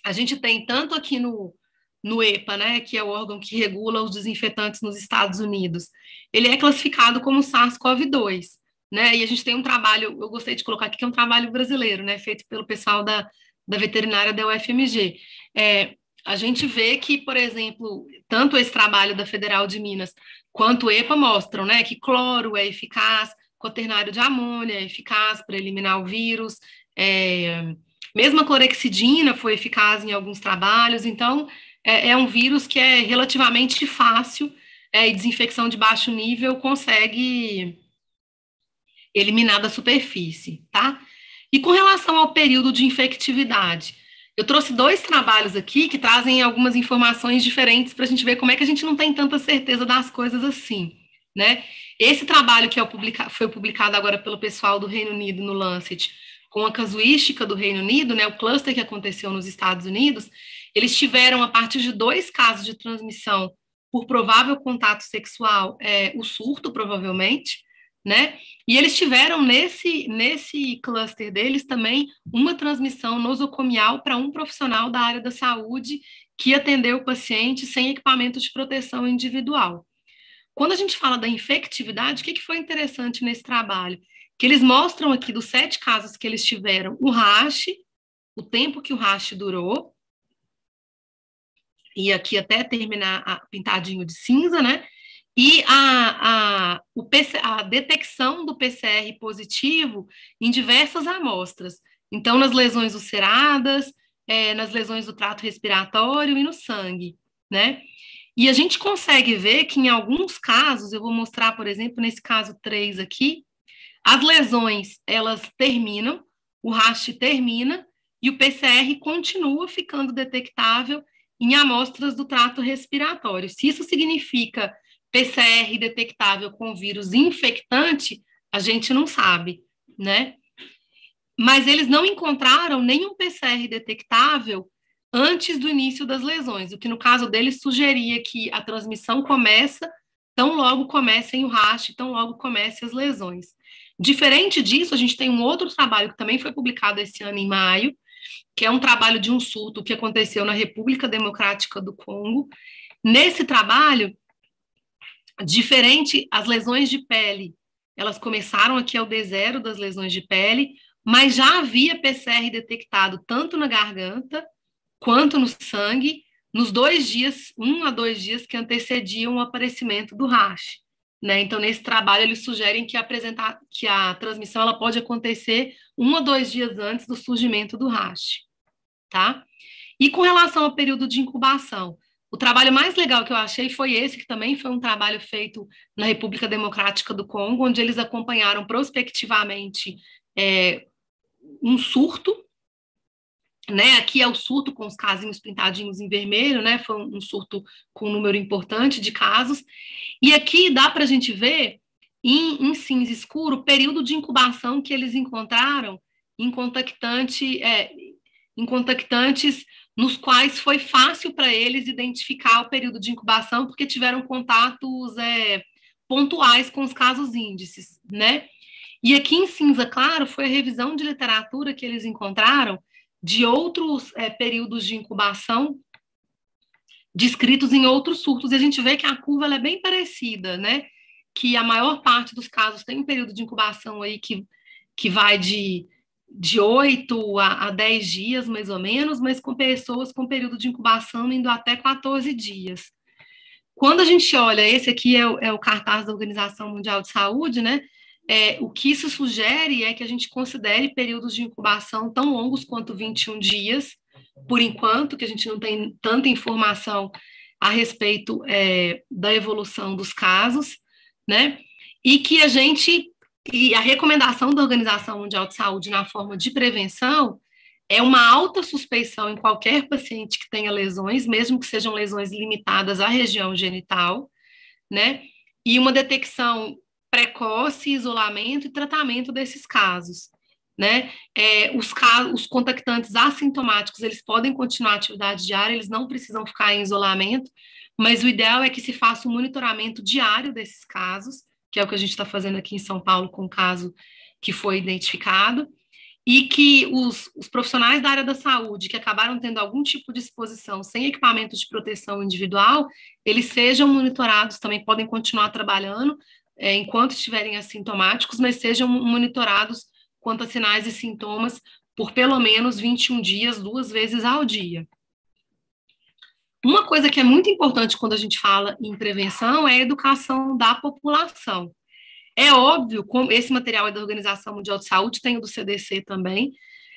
S4: a gente tem tanto aqui no EPA, né, que é o órgão que regula os desinfetantes nos Estados Unidos, ele é classificado como SARS-CoV-2, né? E a gente tem um trabalho, eu gostei de colocar aqui, que é um trabalho brasileiro, né, feito pelo pessoal da veterinária da UFMG. a gente vê que, por exemplo, tanto esse trabalho da Federal de Minas quanto o EPA mostram, né, que cloro é eficaz, quaternário de amônia é eficaz para eliminar o vírus, mesmo a clorexidina foi eficaz em alguns trabalhos, então é um vírus que é relativamente fácil, e desinfecção de baixo nível consegue eliminar da superfície, tá? E com relação ao período de infectividade, eu trouxe 2 trabalhos aqui que trazem algumas informações diferentes para a gente ver como é que a gente não tem tanta certeza das coisas assim, né? Esse trabalho que foi publicado agora pelo pessoal do Reino Unido no Lancet, com a casuística do Reino Unido, né, o cluster que aconteceu nos Estados Unidos, eles tiveram, a partir de 2 casos de transmissão por provável contato sexual, o surto, provavelmente, né? E eles tiveram nesse cluster deles também uma transmissão nosocomial para um profissional da área da saúde que atendeu o paciente sem equipamento de proteção individual. Quando a gente fala da infectividade, o que foi interessante nesse trabalho? Que eles mostram aqui dos 7 casos que eles tiveram o rash, o tempo que o rash durou, e aqui até terminar pintadinho de cinza, né? E a detecção do PCR positivo em diversas amostras. Então, nas lesões ulceradas, nas lesões do trato respiratório e no sangue, né? E a gente consegue ver que em alguns casos, eu vou mostrar, por exemplo, nesse caso 3 aqui, as lesões, elas terminam, o rash termina e o PCR continua ficando detectável em amostras do trato respiratório. Se isso significa PCR detectável com vírus infectante, a gente não sabe, né? Mas eles não encontraram nenhum PCR detectável antes do início das lesões, o que no caso deles sugeria que a transmissão começa, tão logo comecem o rash, tão logo comecem as lesões. Diferente disso, a gente tem um outro trabalho que também foi publicado esse ano em maio, que é um trabalho de um surto que aconteceu na República Democrática do Congo. Nesse trabalho, diferente, as lesões de pele, elas começaram aqui ao D0 das lesões de pele, mas já havia PCR detectado tanto na garganta quanto no sangue, nos 2 dias, 1 a 2 dias que antecediam o aparecimento do rash, né? Então, nesse trabalho, eles sugerem que a transmissão ela pode acontecer 1 a 2 dias antes do surgimento do rash, tá? E com relação ao período de incubação, o trabalho mais legal que eu achei foi esse, que também foi um trabalho feito na República Democrática do Congo, onde eles acompanharam prospectivamente um surto, né? Aqui é o surto com os casinhos pintadinhos em vermelho, né? Foi um surto com um número importante de casos. E aqui dá para a gente ver, em cinza escuro, o período de incubação que eles encontraram em contactantes nos quais foi fácil para eles identificar o período de incubação, porque tiveram contatos pontuais com os casos índices, né? E aqui em cinza claro foi a revisão de literatura que eles encontraram de outros períodos de incubação descritos em outros surtos, e a gente vê que a curva ela é bem parecida, né? Que a maior parte dos casos tem um período de incubação aí que vai de 8 a 10 dias, mais ou menos, mas com pessoas com período de incubação indo até 14 dias. Quando a gente olha, esse aqui é o cartaz da Organização Mundial de Saúde, né? O que isso sugere é que a gente considere períodos de incubação tão longos quanto 21 dias, por enquanto, que a gente não tem tanta informação a respeito da evolução dos casos, né? E a recomendação da Organização Mundial de Saúde na forma de prevenção é uma alta suspeição em qualquer paciente que tenha lesões, mesmo que sejam lesões limitadas à região genital, né? E uma detecção precoce, isolamento e tratamento desses casos, né? Os contactantes assintomáticos, eles podem continuar a atividade diária, eles não precisam ficar em isolamento, mas o ideal é que se faça um monitoramento diário desses casos, que é o que a gente está fazendo aqui em São Paulo com o caso que foi identificado, e que os profissionais da área da saúde que acabaram tendo algum tipo de exposição sem equipamento de proteção individual, eles sejam monitorados, também podem continuar trabalhando enquanto estiverem assintomáticos, mas sejam monitorados quanto a sinais e sintomas por pelo menos 21 dias, 2 vezes ao dia. Uma coisa que é muito importante quando a gente fala em prevenção é a educação da população. É óbvio, como esse material é da Organização Mundial de Saúde, tem o do CDC também,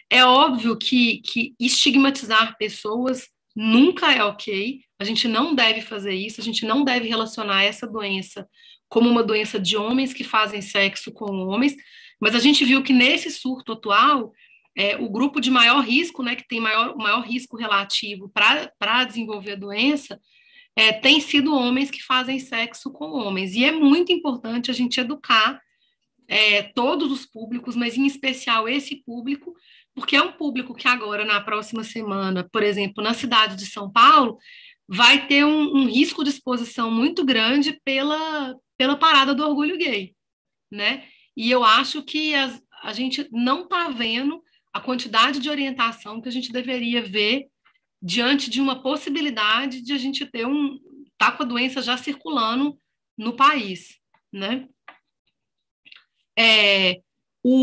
S4: é óbvio que estigmatizar pessoas nunca é ok, a gente não deve fazer isso, a gente não deve relacionar essa doença como uma doença de homens que fazem sexo com homens, mas a gente viu que nesse surto atual, o grupo de maior risco, né, que tem o maior risco relativo para desenvolver a doença, tem sido homens que fazem sexo com homens. E é muito importante a gente educar todos os públicos, mas em especial esse público, porque é um público que agora, na próxima semana, por exemplo, na cidade de São Paulo, vai ter um risco de exposição muito grande pela parada do orgulho gay, né? E eu acho que a gente não está vendo a quantidade de orientação que a gente deveria ver diante de uma possibilidade de a gente ter tá com a doença já circulando no país, né?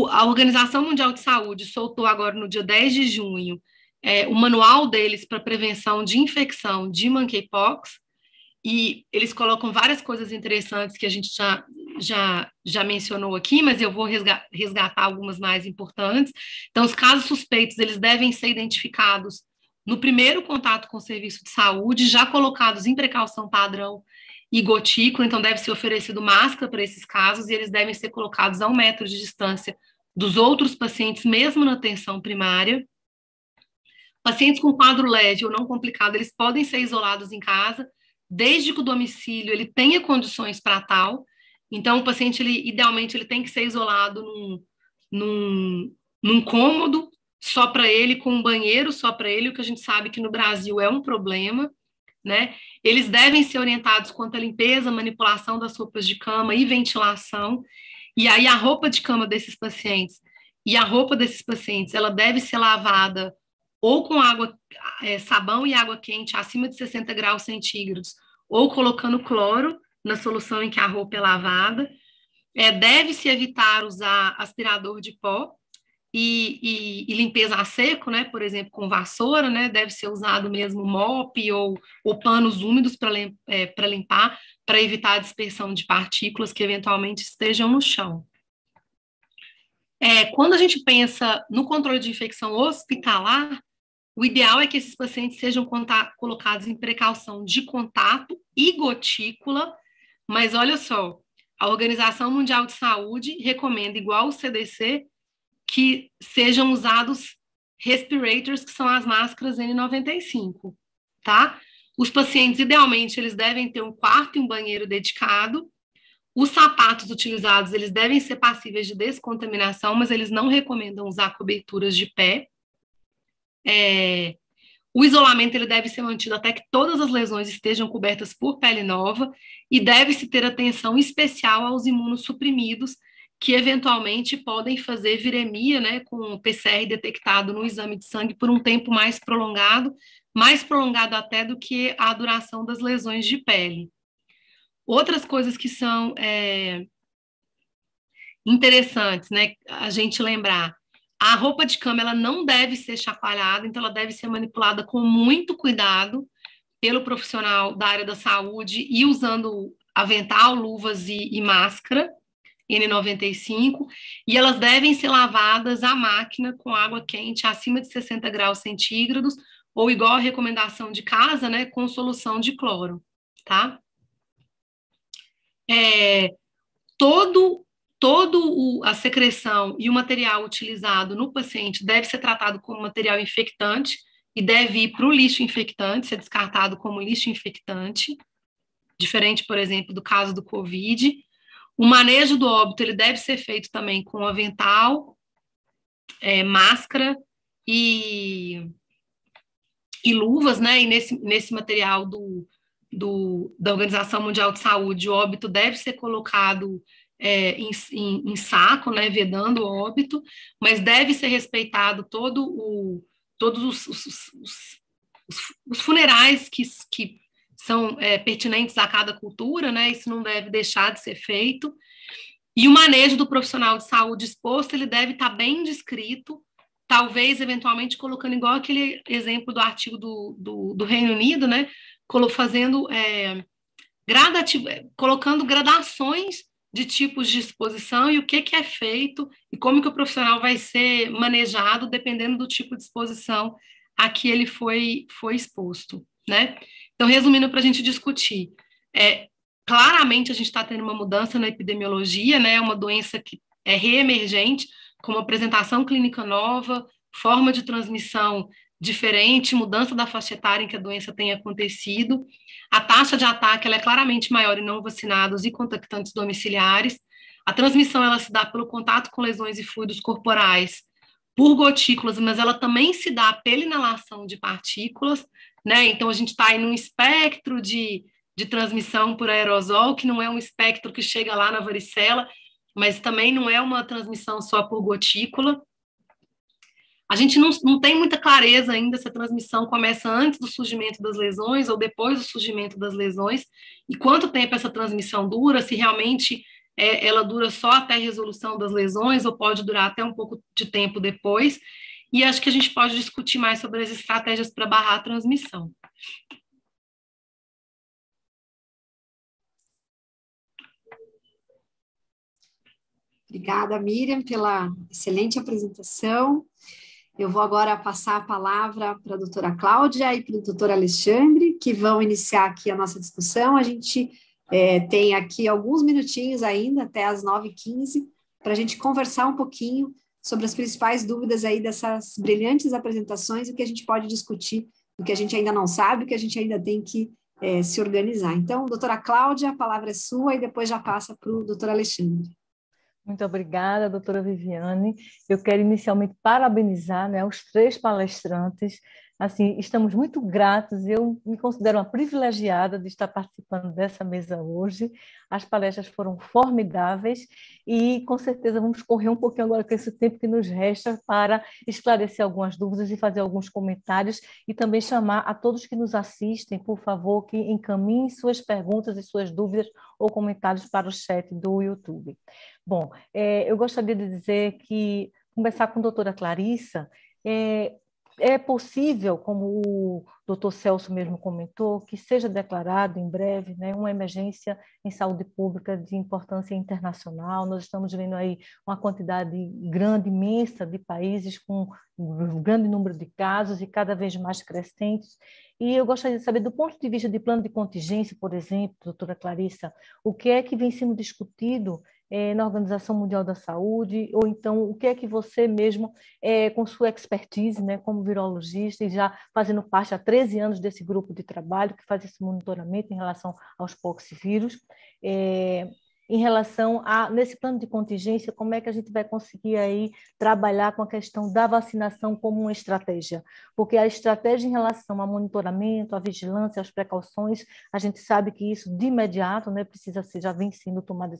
S4: A Organização Mundial de Saúde soltou agora no dia 10 de junho o manual deles para prevenção de infecção de monkeypox, e eles colocam várias coisas interessantes que a gente já mencionou aqui, mas eu vou resgatar algumas mais importantes. Então, os casos suspeitos, eles devem ser identificados no primeiro contato com o serviço de saúde, já colocados em precaução padrão e gotícula, então deve ser oferecido máscara para esses casos, e eles devem ser colocados a 1 metro de distância dos outros pacientes, mesmo na atenção primária. Pacientes com quadro leve ou não complicado, eles podem ser isolados em casa, desde que o domicílio ele tenha condições para tal. Então, o paciente, idealmente, ele tem que ser isolado num cômodo só para ele, com um banheiro só para ele, o que a gente sabe que no Brasil é um problema, né? Eles devem ser orientados quanto à limpeza, manipulação das roupas de cama e ventilação. E aí a roupa de cama desses pacientes e a roupa desses pacientes, ela deve ser lavada ou com sabão e água quente acima de 60 graus centígrados, ou colocando cloro na solução em que a roupa é lavada. Deve-se evitar usar aspirador de pó e limpeza a seco, né? Por exemplo, com vassoura, né? Deve ser usado mesmo mop ou panos úmidos para limpar, para evitar a dispersão de partículas que eventualmente estejam no chão. Quando a gente pensa no controle de infecção hospitalar, o ideal é que esses pacientes sejam colocados em precaução de contato e gotícula, mas olha só, a Organização Mundial de Saúde recomenda, igual o CDC, que sejam usados respirators, que são as máscaras N95, tá? Os pacientes, idealmente, eles devem ter um quarto e um banheiro dedicado. Os sapatos utilizados, eles devem ser passíveis de descontaminação, mas eles não recomendam usar coberturas de pé. O isolamento ele deve ser mantido até que todas as lesões estejam cobertas por pele nova, e deve-se ter atenção especial aos imunossuprimidos, que eventualmente podem fazer viremia, né, com PCR detectado no exame de sangue por um tempo mais prolongado até do que a duração das lesões de pele. Outras coisas que são interessantes, né, a gente lembrar: a roupa de cama ela não deve ser chacoalhada, então ela deve ser manipulada com muito cuidado pelo profissional da área da saúde e usando avental, luvas e máscara N95, e elas devem ser lavadas à máquina com água quente acima de 60 graus centígrados, ou igual a recomendação de casa, né, com solução de cloro, tá? A secreção e o material utilizado no paciente deve ser tratado como material infectante e deve ir para o lixo infectante, ser descartado como lixo infectante, diferente, por exemplo, do caso do COVID. O manejo do óbito ele deve ser feito também com avental, máscara e luvas, né? E nesse material da Organização Mundial de Saúde, o óbito deve ser colocado em saco, né, vedando o óbito, mas deve ser respeitado todos os funerais que são pertinentes a cada cultura, né, isso não deve deixar de ser feito. E o manejo do profissional de saúde exposto, ele deve estar bem descrito, talvez, eventualmente, colocando igual aquele exemplo do artigo do Reino Unido, né? Fazendo colocando gradações de tipos de exposição e o que é feito e como que o profissional vai ser manejado dependendo do tipo de exposição a que ele foi exposto, né? Então, resumindo para a gente discutir, claramente a gente está tendo uma mudança na epidemiologia, né? Uma doença que é reemergente, com uma apresentação clínica nova, forma de transmissão diferente, mudança da faixa etária em que a doença tem acontecido. A taxa de ataque ela é claramente maior em não vacinados e contactantes domiciliares. A transmissão ela se dá pelo contato com lesões e fluidos corporais, por gotículas, mas ela também se dá pela inalação de partículas, né? Então, a gente está aí num espectro de transmissão por aerosol, que não é um espectro que chega lá na varicela, mas também não é uma transmissão só por gotícula. A gente não tem muita clareza ainda se a transmissão começa antes do surgimento das lesões ou depois do surgimento das lesões, e quanto tempo essa transmissão dura, se realmente ela dura só até a resolução das lesões ou pode durar até um pouco de tempo depois, e acho que a gente pode discutir mais sobre as estratégias para barrar a transmissão.
S1: Obrigada, Miriam, pela excelente apresentação. Eu vou agora passar a palavra para a doutora Cláudia e para o doutor Alexandre, que vão iniciar aqui a nossa discussão. A gente tem aqui alguns minutinhos ainda, até às 9h15, para a gente conversar um pouquinho sobre as principais dúvidas aí dessas brilhantes apresentações e o que a gente pode discutir, o que a gente ainda não sabe, o que a gente ainda tem que se organizar. Então, doutora Cláudia, a palavra é sua e depois já passa para o doutor Alexandre.
S5: Muito obrigada, doutora Viviane. Eu quero inicialmente parabenizar, né, os 3 palestrantes. Assim, estamos muito gratos, eu me considero uma privilegiada de estar participando dessa mesa hoje. As palestras foram formidáveis e, com certeza, vamos correr um pouquinho agora com esse tempo que nos resta para esclarecer algumas dúvidas e fazer alguns comentários e também chamar a todos que nos assistem, por favor, que encaminhem suas perguntas e suas dúvidas ou comentários para o chat do YouTube. Bom, eu gostaria de dizer que, conversar com a doutora Clarissa, é possível, como o doutor Celso mesmo comentou, que seja declarado em breve, né, uma emergência em saúde pública de importância internacional. Nós estamos vendo aí uma quantidade grande, imensa de países com um grande número de casos e cada vez mais crescentes. E eu gostaria de saber, do ponto de vista de plano de contingência, por exemplo, doutora Clarissa, o que é que vem sendo discutido na Organização Mundial da Saúde, ou então o que é que você mesmo, com sua expertise, né, como virologista, e já fazendo parte há 13 anos desse grupo de trabalho que faz esse monitoramento em relação aos poxvírus, em relação nesse plano de contingência, como é que a gente vai conseguir aí trabalhar com a questão da vacinação como uma estratégia? Porque a estratégia em relação ao monitoramento, à vigilância, às precauções, a gente sabe que isso de imediato, né, precisa ser, já vem sendo tomada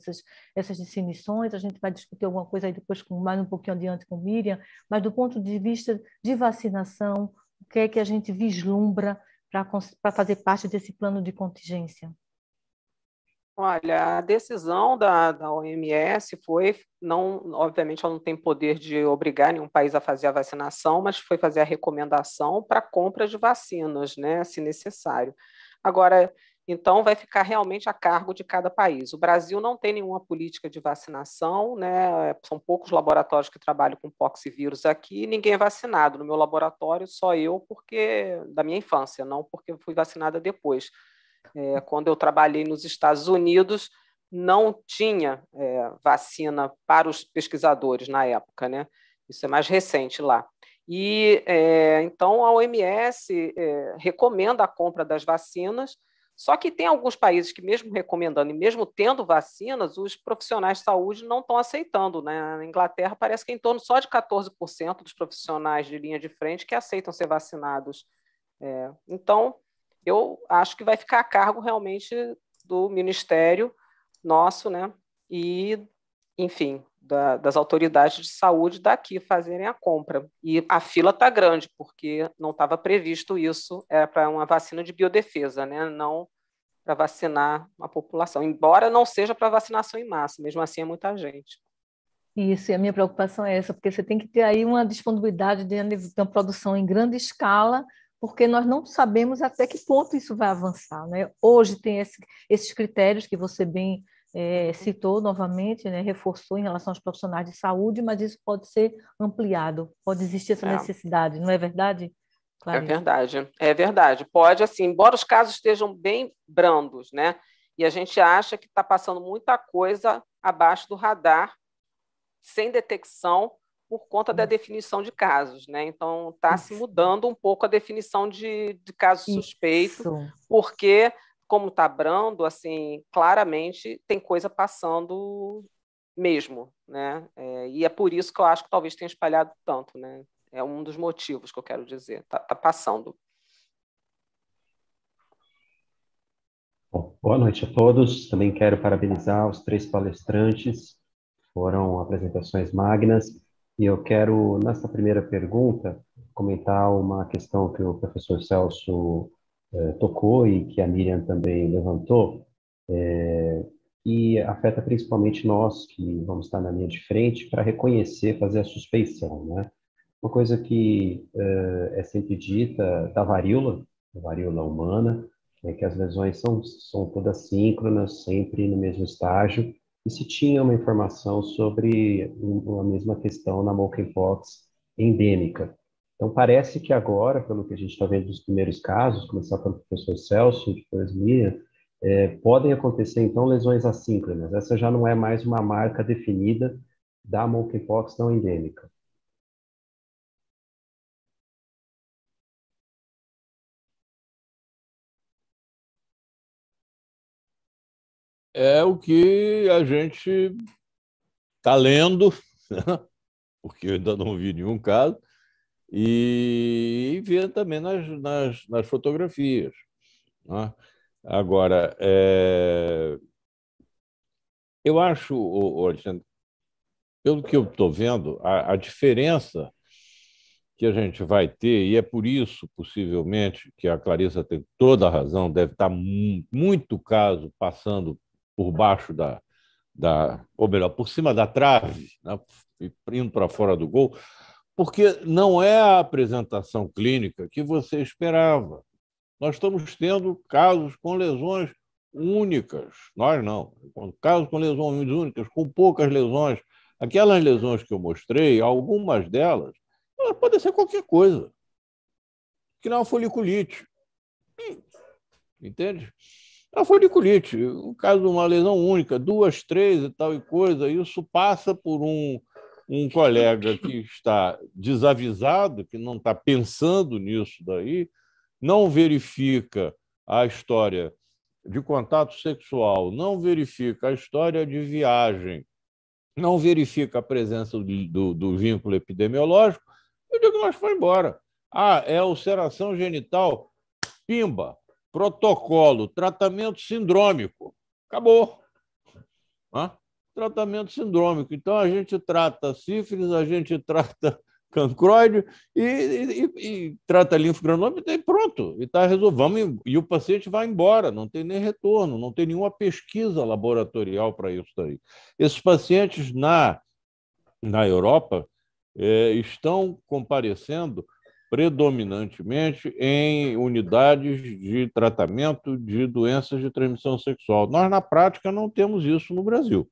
S5: essas definições, a gente vai discutir alguma coisa aí depois, mais um pouquinho adiante com Miriam, mas do ponto de vista de vacinação, o que é que a gente vislumbra para fazer parte desse plano de contingência?
S2: Olha, a decisão da OMS foi, obviamente ela não tem poder de obrigar nenhum país a fazer a vacinação, mas foi fazer a recomendação para a compra de vacinas, né, se necessário. Agora, então, vai ficar realmente a cargo de cada país. O Brasil não tem nenhuma política de vacinação, né, são poucos laboratórios que trabalham com poxvírus aqui, ninguém é vacinado. No meu laboratório, só eu, porque da minha infância, não porque fui vacinada depois. Quando eu trabalhei nos Estados Unidos, não tinha vacina para os pesquisadores na época, né? Isso é mais recente lá. E então a OMS recomenda a compra das vacinas, só que tem alguns países que, mesmo recomendando e mesmo tendo vacinas, os profissionais de saúde não estão aceitando, né? Na Inglaterra parece que é em torno só de 14% dos profissionais de linha de frente que aceitam ser vacinados. Então, eu acho que vai ficar a cargo realmente do Ministério nosso, né? E, enfim, das autoridades de saúde daqui fazerem a compra. E a fila está grande, porque não estava previsto isso, era para uma vacina de biodefesa, né? Não para vacinar a população, embora não seja para vacinação em massa, mesmo assim é muita gente.
S5: Isso, e a minha preocupação é essa, porque você tem que ter aí uma disponibilidade de uma produção em grande escala, porque nós não sabemos até que ponto isso vai avançar, né? Hoje tem esses critérios que você bem citou novamente, né? Reforçou em relação aos profissionais de saúde, mas isso pode ser ampliado, pode existir essa necessidade, não é verdade, Clarice?
S2: É verdade. Pode, assim, embora os casos estejam bem brandos, né? E a gente acha que está passando muita coisa abaixo do radar, sem detecção, por conta da definição de casos, né? Então, está se mudando um pouco a definição de caso suspeito, porque, como está brando, assim, claramente tem coisa passando mesmo, né? E é por isso que eu acho que talvez tenha espalhado tanto, né? É um dos motivos que eu quero dizer. Está passando.
S6: Bom, boa noite a todos. Também quero parabenizar os 3 palestrantes. Foram apresentações magnas. E eu quero, nessa primeira pergunta, comentar uma questão que o professor Celso tocou e que a Miriam também levantou, e afeta principalmente nós, que vamos estar na linha de frente, para reconhecer, fazer a suspeição, né? Uma coisa que é sempre dita da varíola humana, é que as lesões são todas síncronas, sempre no mesmo estágio, e se tinha uma informação sobre a mesma questão na monkeypox endêmica. Então, parece que agora, pelo que a gente está vendo dos primeiros casos, começar pelo professor Celso, depois Miriam, podem acontecer, então, lesões assíncronas. Essa já não é mais uma marca definida da monkeypox não endêmica.
S3: É o que a gente está lendo, né? Porque eu ainda não vi nenhum caso, e vê também nas fotografias, né? Agora, eu acho, Alexandre, pelo que eu estou vendo, a diferença que a gente vai ter, e é por isso, possivelmente, que a Clarissa tem toda a razão, deve estar muito caso passando por baixo ou melhor, por cima da trave, né, indo para fora do gol, porque não é a apresentação clínica que você esperava. Nós estamos tendo casos com lesões únicas, nós não, casos com lesões únicas, com poucas lesões. Aquelas lesões que eu mostrei, algumas delas, elas podem ser qualquer coisa, que não é uma foliculite. Entende? É uma foliculite. O caso de uma lesão única, 2, 3 e tal e coisa, isso passa por um colega que está desavisado, que não está pensando nisso daí, não verifica a história de contato sexual, não verifica a história de viagem, não verifica a presença do vínculo epidemiológico, e o diagnóstico vai embora. É ulceração genital, pimba, protocolo, tratamento sindrômico. Acabou. Tratamento sindrômico. Então, a gente trata sífilis, a gente trata cancroide e trata linfogranuloma e pronto. E está resolvido. E o paciente vai embora, não tem nem retorno, não tem nenhuma pesquisa laboratorial para isso daí. Esses pacientes na Europa estão comparecendo predominantemente em unidades de tratamento de doenças de transmissão sexual. Nós, na prática, não temos isso no Brasil.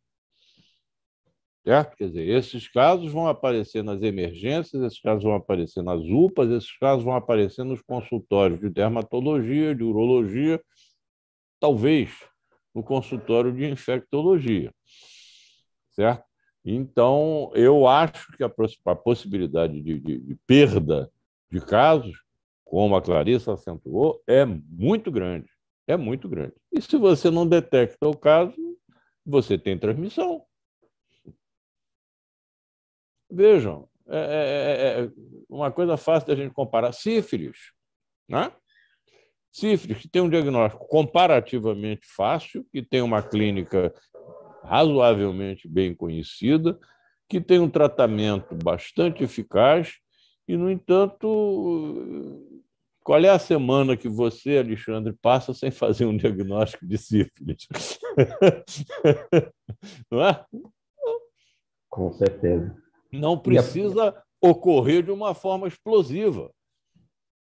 S3: Certo? Quer dizer, esses casos vão aparecer nas emergências, esses casos vão aparecer nas UPAs, esses casos vão aparecer nos consultórios de dermatologia, de urologia, talvez no consultório de infectologia. Certo? Então, eu acho que a possibilidade de perda de casos, como a Clarissa acentuou, é muito grande. É muito grande. E se você não detecta o caso, você tem transmissão. Vejam, uma coisa fácil da gente comparar. Sífilis, né? Sífilis, que tem um diagnóstico comparativamente fácil, que tem uma clínica razoavelmente bem conhecida, que tem um tratamento bastante eficaz e, no entanto, qual é a semana que você, Alexandre, passa sem fazer um diagnóstico de sífilis? Não é?
S6: Com certeza.
S3: Não precisa ocorrer de uma forma explosiva.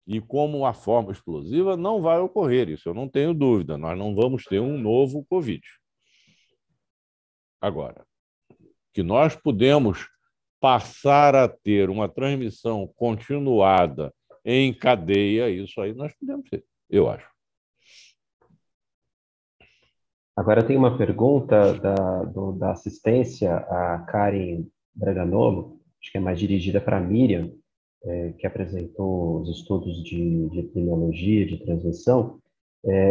S3: E como a forma explosiva não vai ocorrer, isso eu não tenho dúvida. Nós não vamos ter um novo Covid. Agora, que nós podemos passar a ter uma transmissão continuada em cadeia, isso aí nós podemos ter, eu acho.
S6: Agora tem uma pergunta da assistência, a Karen Braganolo, acho que é mais dirigida para a Miriam, que apresentou os estudos de epidemiologia, de transmissão,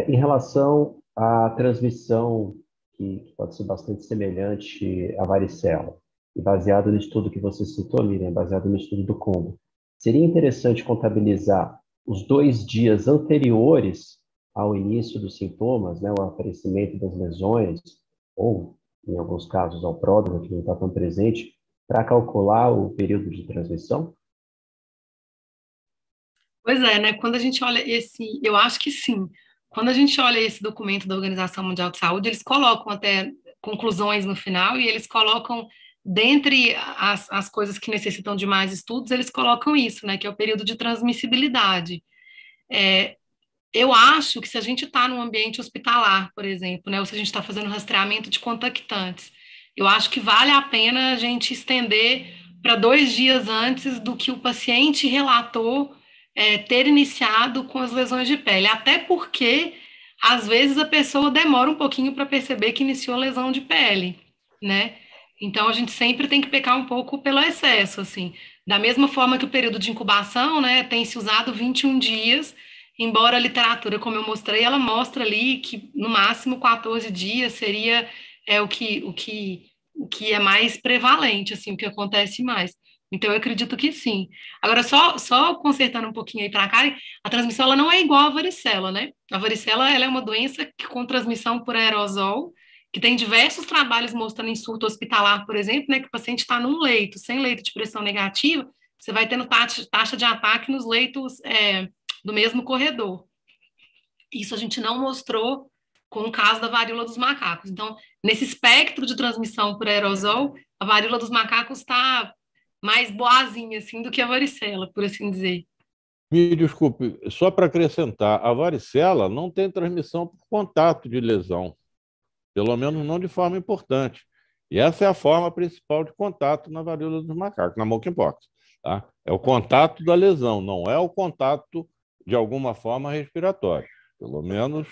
S6: em relação à transmissão, que pode ser bastante semelhante à varicela, e baseado no estudo que você citou, Miriam, baseado no estudo do Congo. Seria interessante contabilizar os 2 dias anteriores ao início dos sintomas, né, o aparecimento das lesões, ou, em alguns casos, ao pródromo, que não está tão presente, para calcular o período de transmissão?
S4: Pois é, né? Quando a gente olha eu acho que sim. Quando a gente olha esse documento da Organização Mundial de Saúde, eles colocam até conclusões no final e eles colocam, dentre as coisas que necessitam de mais estudos, eles colocam isso, né? Que é o período de transmissibilidade. Eu acho que se a gente está num ambiente hospitalar, por exemplo, né? Ou se a gente está fazendo rastreamento de contactantes, eu acho que vale a pena a gente estender para 2 dias antes do que o paciente relatou ter iniciado com as lesões de pele, até porque às vezes a pessoa demora um pouquinho para perceber que iniciou a lesão de pele, né? Então a gente sempre tem que pecar um pouco pelo excesso, assim. Da mesma forma que o período de incubação, né, tem se usado 21 dias, embora a literatura, como eu mostrei, ela mostra ali que no máximo 14 dias seria o que é mais prevalente, assim, o que acontece mais. Então, eu acredito que sim. Agora, só consertando um pouquinho aí para cá, a transmissão ela não é igual à varicela, né? A varicela ela é uma doença com transmissão por aerosol, que tem diversos trabalhos mostrando em surto hospitalar, por exemplo, né, que o paciente está num leito, sem leito de pressão negativa, você vai tendo taxa de ataque nos leitos do mesmo corredor. Isso a gente não mostrou com o caso da varíola dos macacos. Então, nesse espectro de transmissão por aerosol, a varíola dos macacos está mais boazinha assim do que a varicela, por assim dizer.
S3: Me desculpe, só para acrescentar, a varicela não tem transmissão por contato de lesão, pelo menos não de forma importante. E essa é a forma principal de contato na varíola dos macacos, na monkeypox. Tá? É o contato da lesão, não é o contato de alguma forma respiratória. Pelo menos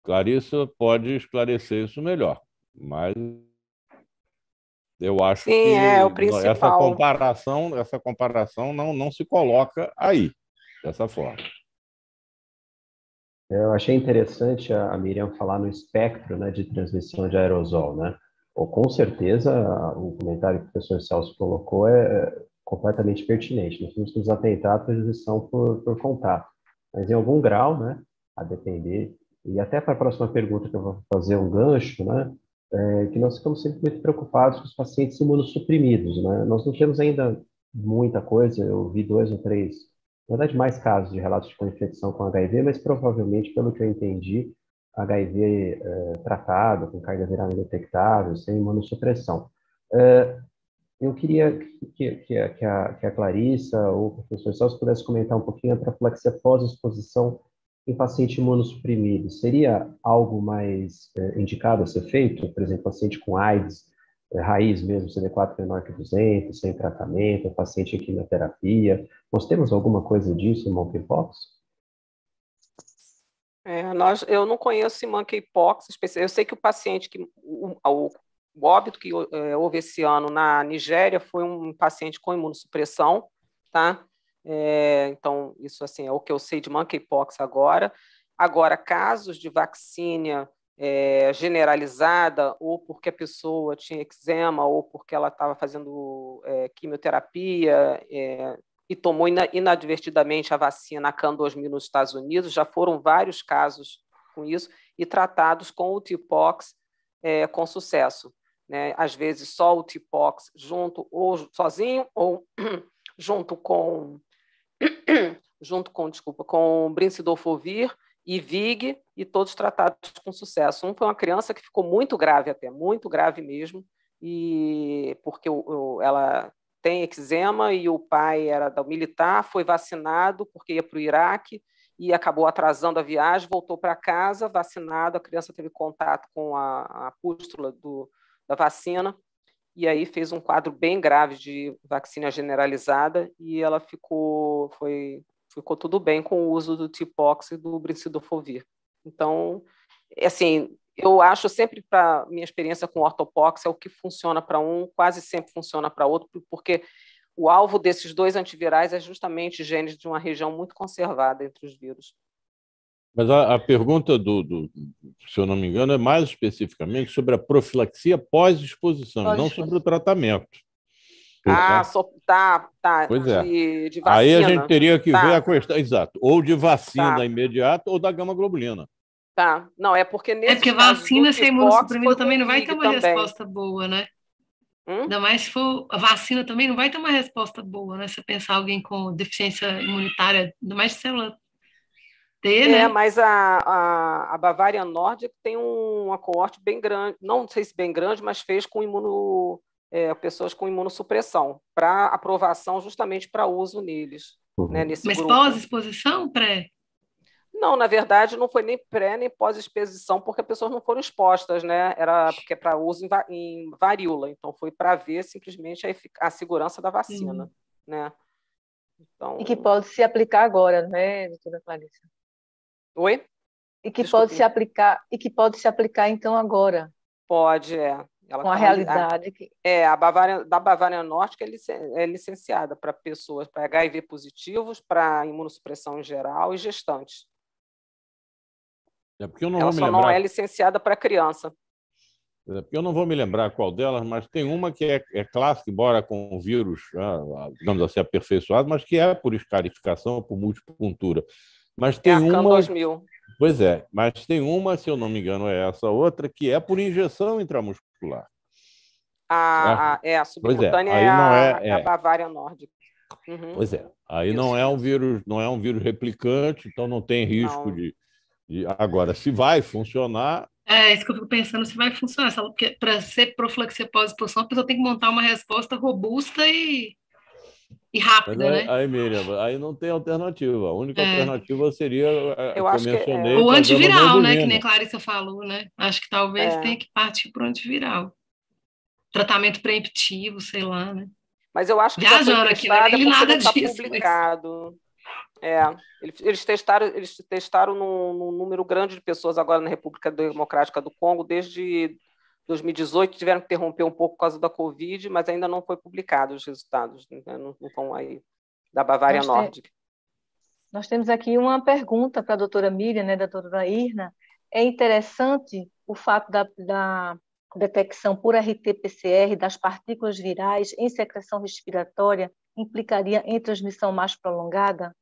S3: Clarissa pode esclarecer isso melhor, mas eu acho
S2: Sim,
S3: que
S2: é o principal.
S3: essa comparação não se coloca aí, dessa forma.
S6: Eu achei interessante a Miriam falar no espectro, né, de transmissão de aerosol, né? Ou, com certeza, o comentário que o professor Celso colocou é completamente pertinente. Nós temos que nos atentar à transmissão por contato. Mas, em algum grau, né, a depender, e até para a próxima pergunta que eu vou fazer um gancho, né, que nós ficamos sempre muito preocupados com os pacientes imunossuprimidos, né? Nós não temos ainda muita coisa, eu vi 2 ou 3, na verdade mais casos de relatos de infecção com HIV, mas provavelmente, pelo que eu entendi, HIV tratado, com carga viral indetectável, sem imunossupressão. Eu queria que a Clarissa ou o professor Celso pudesse comentar um pouquinho a profilaxia pós-exposição em paciente imunossuprimido. Seria algo mais indicado a ser feito? Por exemplo, paciente com AIDS, raiz mesmo, CD4 menor que 200, sem tratamento, paciente em quimioterapia. Nós temos alguma coisa disso em monkeypox?
S2: Eu não conheço monkeypox, eu sei que o paciente, o óbito que houve esse ano na Nigéria foi um paciente com imunossupressão, tá? Então, isso assim, é o que eu sei de monkeypox agora. Agora, casos de vacínia generalizada, ou porque a pessoa tinha eczema, ou porque ela estava fazendo quimioterapia e tomou inadvertidamente a vacina CAN-2000 nos Estados Unidos, já foram vários casos com isso, e tratados com o TPOXX com sucesso. Né? Às vezes só o TPOXX junto, ou sozinho, ou junto com Brincidofovir e VIG, e todos tratados com sucesso. Um foi uma criança que ficou muito grave até, muito grave mesmo, e porque ela tem eczema e o pai era da militar, foi vacinado porque ia para o Iraque e acabou atrasando a viagem, voltou para casa vacinado, a criança teve contato com a pústula da vacina, e aí fez um quadro bem grave de vacina generalizada, e ela ficou tudo bem com o uso do Tipox e do Brincidofovir. Então, assim, eu acho sempre, para minha experiência com ortopox, é o que funciona para um, quase sempre funciona para outro, porque o alvo desses dois antivirais é justamente genes de uma região muito conservada entre os vírus.
S3: Mas a pergunta se eu não me engano, é mais especificamente sobre a profilaxia pós-exposição, não sobre o tratamento.
S2: Tá.
S3: Pois é.
S2: De vacina.
S3: Aí a gente teria que ver a questão, exato, ou de vacina imediata ou da gama-globulina.
S2: Tá. Não, é porque nesse
S4: porque vacina sem imunossuprimida também não vai ter uma resposta boa, né? Ainda mais se for a vacina também não vai ter uma resposta boa, né? Se pensar alguém com deficiência imunitária, ainda mais de célula T, né?
S2: Mas a Bavarian Nordic tem uma coorte bem grande, não sei se bem grande, mas fez com pessoas com imunossupressão, para aprovação justamente para uso neles. Né, nesse
S4: mas
S2: grupo.
S4: Pós-exposição, pré?
S2: Não, na verdade, não foi nem pré nem pós-exposição, porque as pessoas não foram expostas, né? Era porque é para uso em varíola, então foi para ver simplesmente a segurança da vacina, né? Então...
S5: E que pode se aplicar agora, né, doutora Clarissa?
S2: Oi?
S5: E que pode se aplicar então agora.
S2: Pode,
S5: Ela com a realidade.
S2: Da Bavarian Nordic é licenciada para pessoas, para HIV positivos, para imunossupressão em geral e gestantes. Ela só não é licenciada para criança.
S3: Porque eu não vou me lembrar qual delas, mas tem uma que é clássica, embora com o vírus, digamos assim, aperfeiçoado, mas que é por escarificação, por multipuntura. Mas tem
S2: a CAM 2000.
S3: Pois é, mas tem uma, se eu não me engano, é essa outra, que é por injeção intramuscular.
S2: A subcutânea é a Bavarian Nordic.
S3: Pois é, aí não é um vírus replicante, então não tem risco de... Agora, se vai funcionar...
S4: É isso que eu fico pensando, se vai funcionar. Porque para ser profilaxia pós-exposição, a pessoa tem que montar uma resposta robusta e rápida, né?
S3: Aí, Miriam, aí não tem alternativa. A única alternativa seria
S2: eu acho que mencionei.
S4: O antiviral, né? Que nem a Clarissa falou, né? Acho que talvez tenha que partir para o antiviral. Tratamento preemptivo, sei lá, né?
S2: Mas eu acho que
S4: viajando aqui, não é nada disso.
S2: Publicado. Eles testaram num número grande de pessoas agora na República Democrática do Congo, desde 2018, tiveram que interromper um pouco por causa da Covid, mas ainda não foi publicado os resultados, né? Não estão aí, da Bavarian Nordic.
S5: Nós temos aqui uma pergunta para a doutora Miriam, né, da doutora Irna. É interessante o fato da detecção por RT-PCR das partículas virais em secreção respiratória implicaria em transmissão mais prolongada?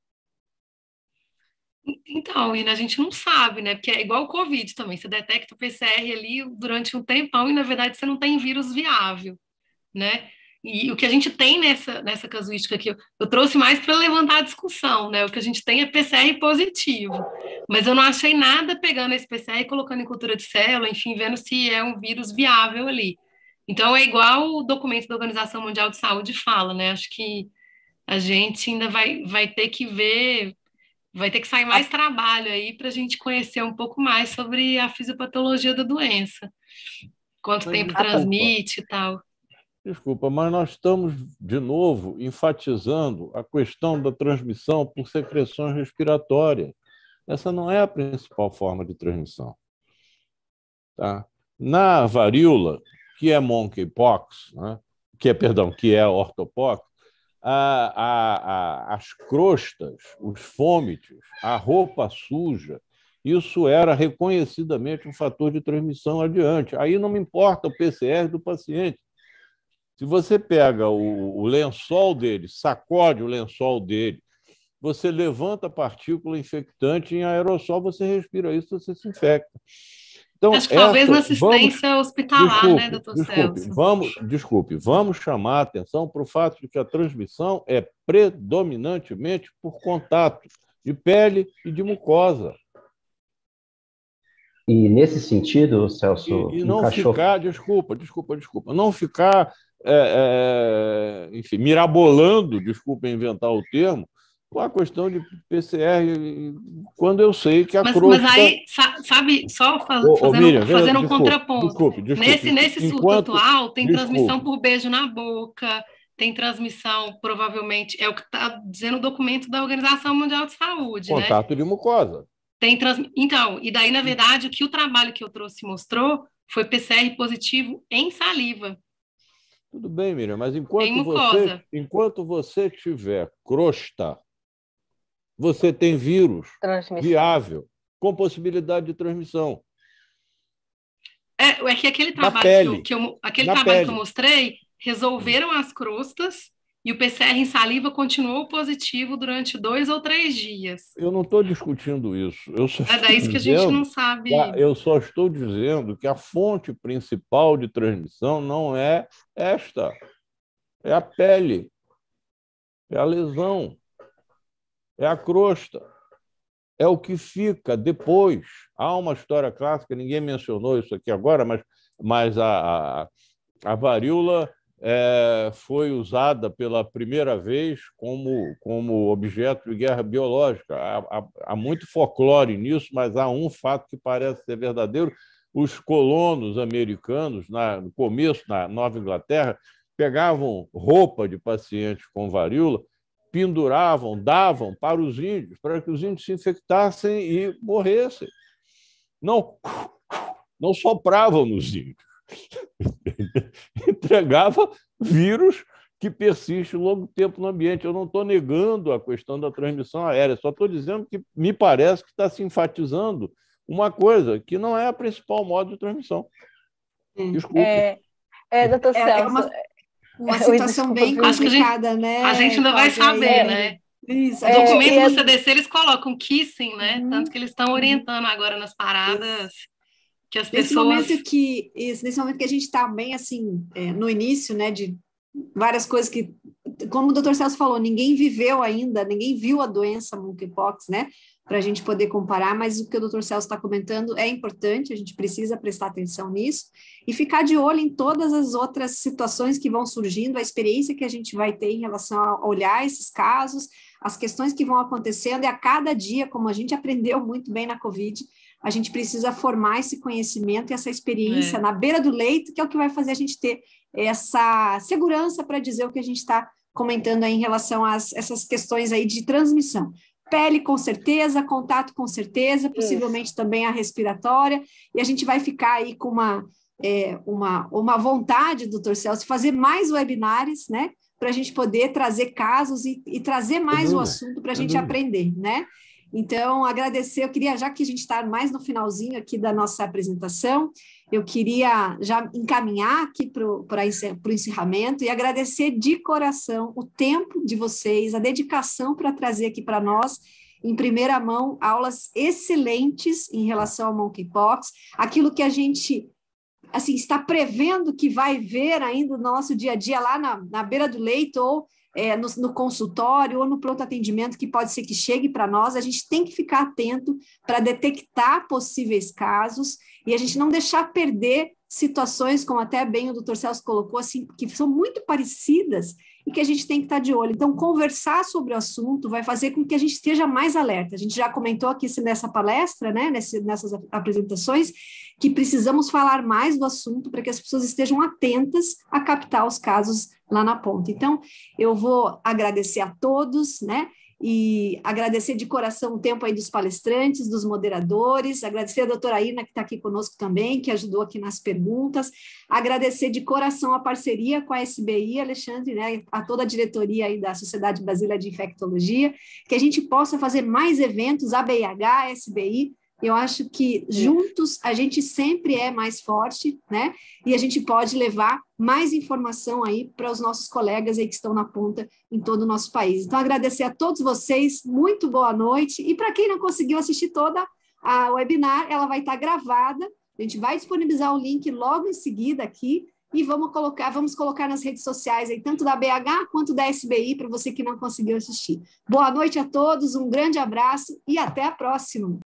S4: Então, a gente não sabe, né? Porque é igual o Covid também. Você detecta o PCR ali durante um tempão e, na verdade, você não tem vírus viável, né? E o que a gente tem nessa casuística aqui, eu trouxe mais para levantar a discussão, né? O que a gente tem é PCR positivo, mas eu não achei nada pegando esse PCR e colocando em cultura de célula, enfim, vendo se é um vírus viável ali. Então, é igual o documento da Organização Mundial de Saúde fala, né? Acho que a gente ainda vai ter que ver... Vai ter que sair mais trabalho aí para a gente conhecer um pouco mais sobre a fisiopatologia da doença. Quanto tempo transmite e tal.
S3: Desculpa, mas nós estamos, de novo, enfatizando a questão da transmissão por secreções respiratórias. Essa não é a principal forma de transmissão. Tá? Na varíola, que é monkeypox, né? que é ortopox, as crostas, os fômites, a roupa suja, isso era reconhecidamente um fator de transmissão adiante. Aí não me importa o PCR do paciente. Se você pega o lençol dele, sacode o lençol dele, você levanta a partícula infectante em aerossol, você respira isso, você se infecta. Então,
S4: acho que talvez na assistência hospitalar, né, doutor Celso?
S3: Vamos chamar a atenção para o fato de que a transmissão é predominantemente por contato de pele e de mucosa.
S6: E nesse sentido, Celso,
S3: E não ficar, desculpa, não ficar, enfim, mirabolando, desculpa inventar o termo, com a questão de PCR, quando eu sei que a crosta...
S4: Mas aí, sabe, só fazendo um contraponto. Nesse surto atual, tem transmissão por beijo na boca, tem transmissão, provavelmente, é o que está dizendo o documento da Organização Mundial de Saúde,
S3: contato de mucosa.
S4: Então, e daí, na verdade, o trabalho que eu trouxe mostrou foi PCR positivo em saliva.
S3: Tudo bem, Miriam, mas enquanto você tiver crosta, você tem vírus viável, com possibilidade de transmissão.
S4: É que aquele trabalho que eu mostrei, resolveram as crostas e o PCR em saliva continuou positivo durante 2 ou 3 dias.
S3: Eu não estou discutindo isso.
S4: Isso que a gente não sabe.
S3: Eu só estou dizendo que a fonte principal de transmissão não é esta. É a pele, é a lesão, é a crosta. É o que fica depois. Há uma história clássica, ninguém mencionou isso aqui agora, mas a varíola foi usada pela primeira vez como objeto de guerra biológica. Há muito folclore nisso, mas há um fato que parece ser verdadeiro. Os colonos americanos, no começo, na Nova Inglaterra, pegavam roupa de pacientes com varíola, penduravam, davam para os índios, para que os índios se infectassem e morressem. Não sopravam nos índios. Entregava vírus que persiste longo tempo no ambiente. Eu não estou negando a questão da transmissão aérea, só estou dizendo que me parece que está se enfatizando uma coisa que não é a principal modo de transmissão. Desculpa.
S5: Doutor Celso...
S1: Uma situação bem complicada, né?
S4: A gente ainda vai saber, né?
S1: Isso,
S4: o documento do CDC, eles colocam kissing, né? Tanto que eles estão orientando agora nas paradas que as pessoas...
S1: Nesse momento que a gente está bem, assim, no início, né, de várias coisas que, como o Dr. Celso falou, ninguém viveu ainda, ninguém viu a doença monkeypox, né, para a gente poder comparar, mas o que o Dr. Celso está comentando é importante, a gente precisa prestar atenção nisso e ficar de olho em todas as outras situações que vão surgindo, a experiência que a gente vai ter em relação a olhar esses casos, as questões que vão acontecendo, e a cada dia, como a gente aprendeu muito bem na Covid, a gente precisa formar esse conhecimento e essa experiência na beira do leito, que é o que vai fazer a gente ter essa segurança para dizer o que a gente está comentando aí em relação a essas questões aí de transmissão. Pele, com certeza, contato, com certeza, possivelmente também a respiratória, e a gente vai ficar aí com uma vontade, doutor Celso, de fazer mais webinars, né, para a gente poder trazer casos e trazer mais o assunto para a gente aprender, né? Então, agradecer, eu queria, já que a gente está mais no finalzinho aqui da nossa apresentação, eu queria já encaminhar aqui para o encerramento e agradecer de coração o tempo de vocês, a dedicação para trazer aqui para nós, em primeira mão, aulas excelentes em relação ao monkeypox, aquilo que a gente assim, está prevendo que vai ver ainda no nosso dia a dia lá na beira do leito ou no consultório ou no pronto atendimento, que pode ser que chegue para nós. A gente tem que ficar atento para detectar possíveis casos e a gente não deixar perder situações, como até bem o doutor Celso colocou, assim, que são muito parecidas e que a gente tem que estar de olho. Então, conversar sobre o assunto vai fazer com que a gente esteja mais alerta. A gente já comentou aqui nessa palestra, né, nessas apresentações, que precisamos falar mais do assunto para que as pessoas estejam atentas a captar os casos lá na ponta. Então, eu vou agradecer a todos, né, e agradecer de coração o tempo aí dos palestrantes, dos moderadores, agradecer a doutora Irna, que está aqui conosco também, que ajudou aqui nas perguntas, agradecer de coração a parceria com a SBI, Alexandre, né, a toda a diretoria aí da Sociedade Brasileira de Infectologia, que a gente possa fazer mais eventos, ABIH, SBI. Eu acho que juntos a gente sempre é mais forte, né? E a gente pode levar mais informação aí para os nossos colegas aí que estão na ponta em todo o nosso país. Então, agradecer a todos vocês, muito boa noite. E para quem não conseguiu assistir toda a webinar, ela vai estar gravada. A gente vai disponibilizar o link logo em seguida aqui e vamos colocar nas redes sociais aí, tanto da BH quanto da SBI, para você que não conseguiu assistir. Boa noite a todos, um grande abraço e até a próxima.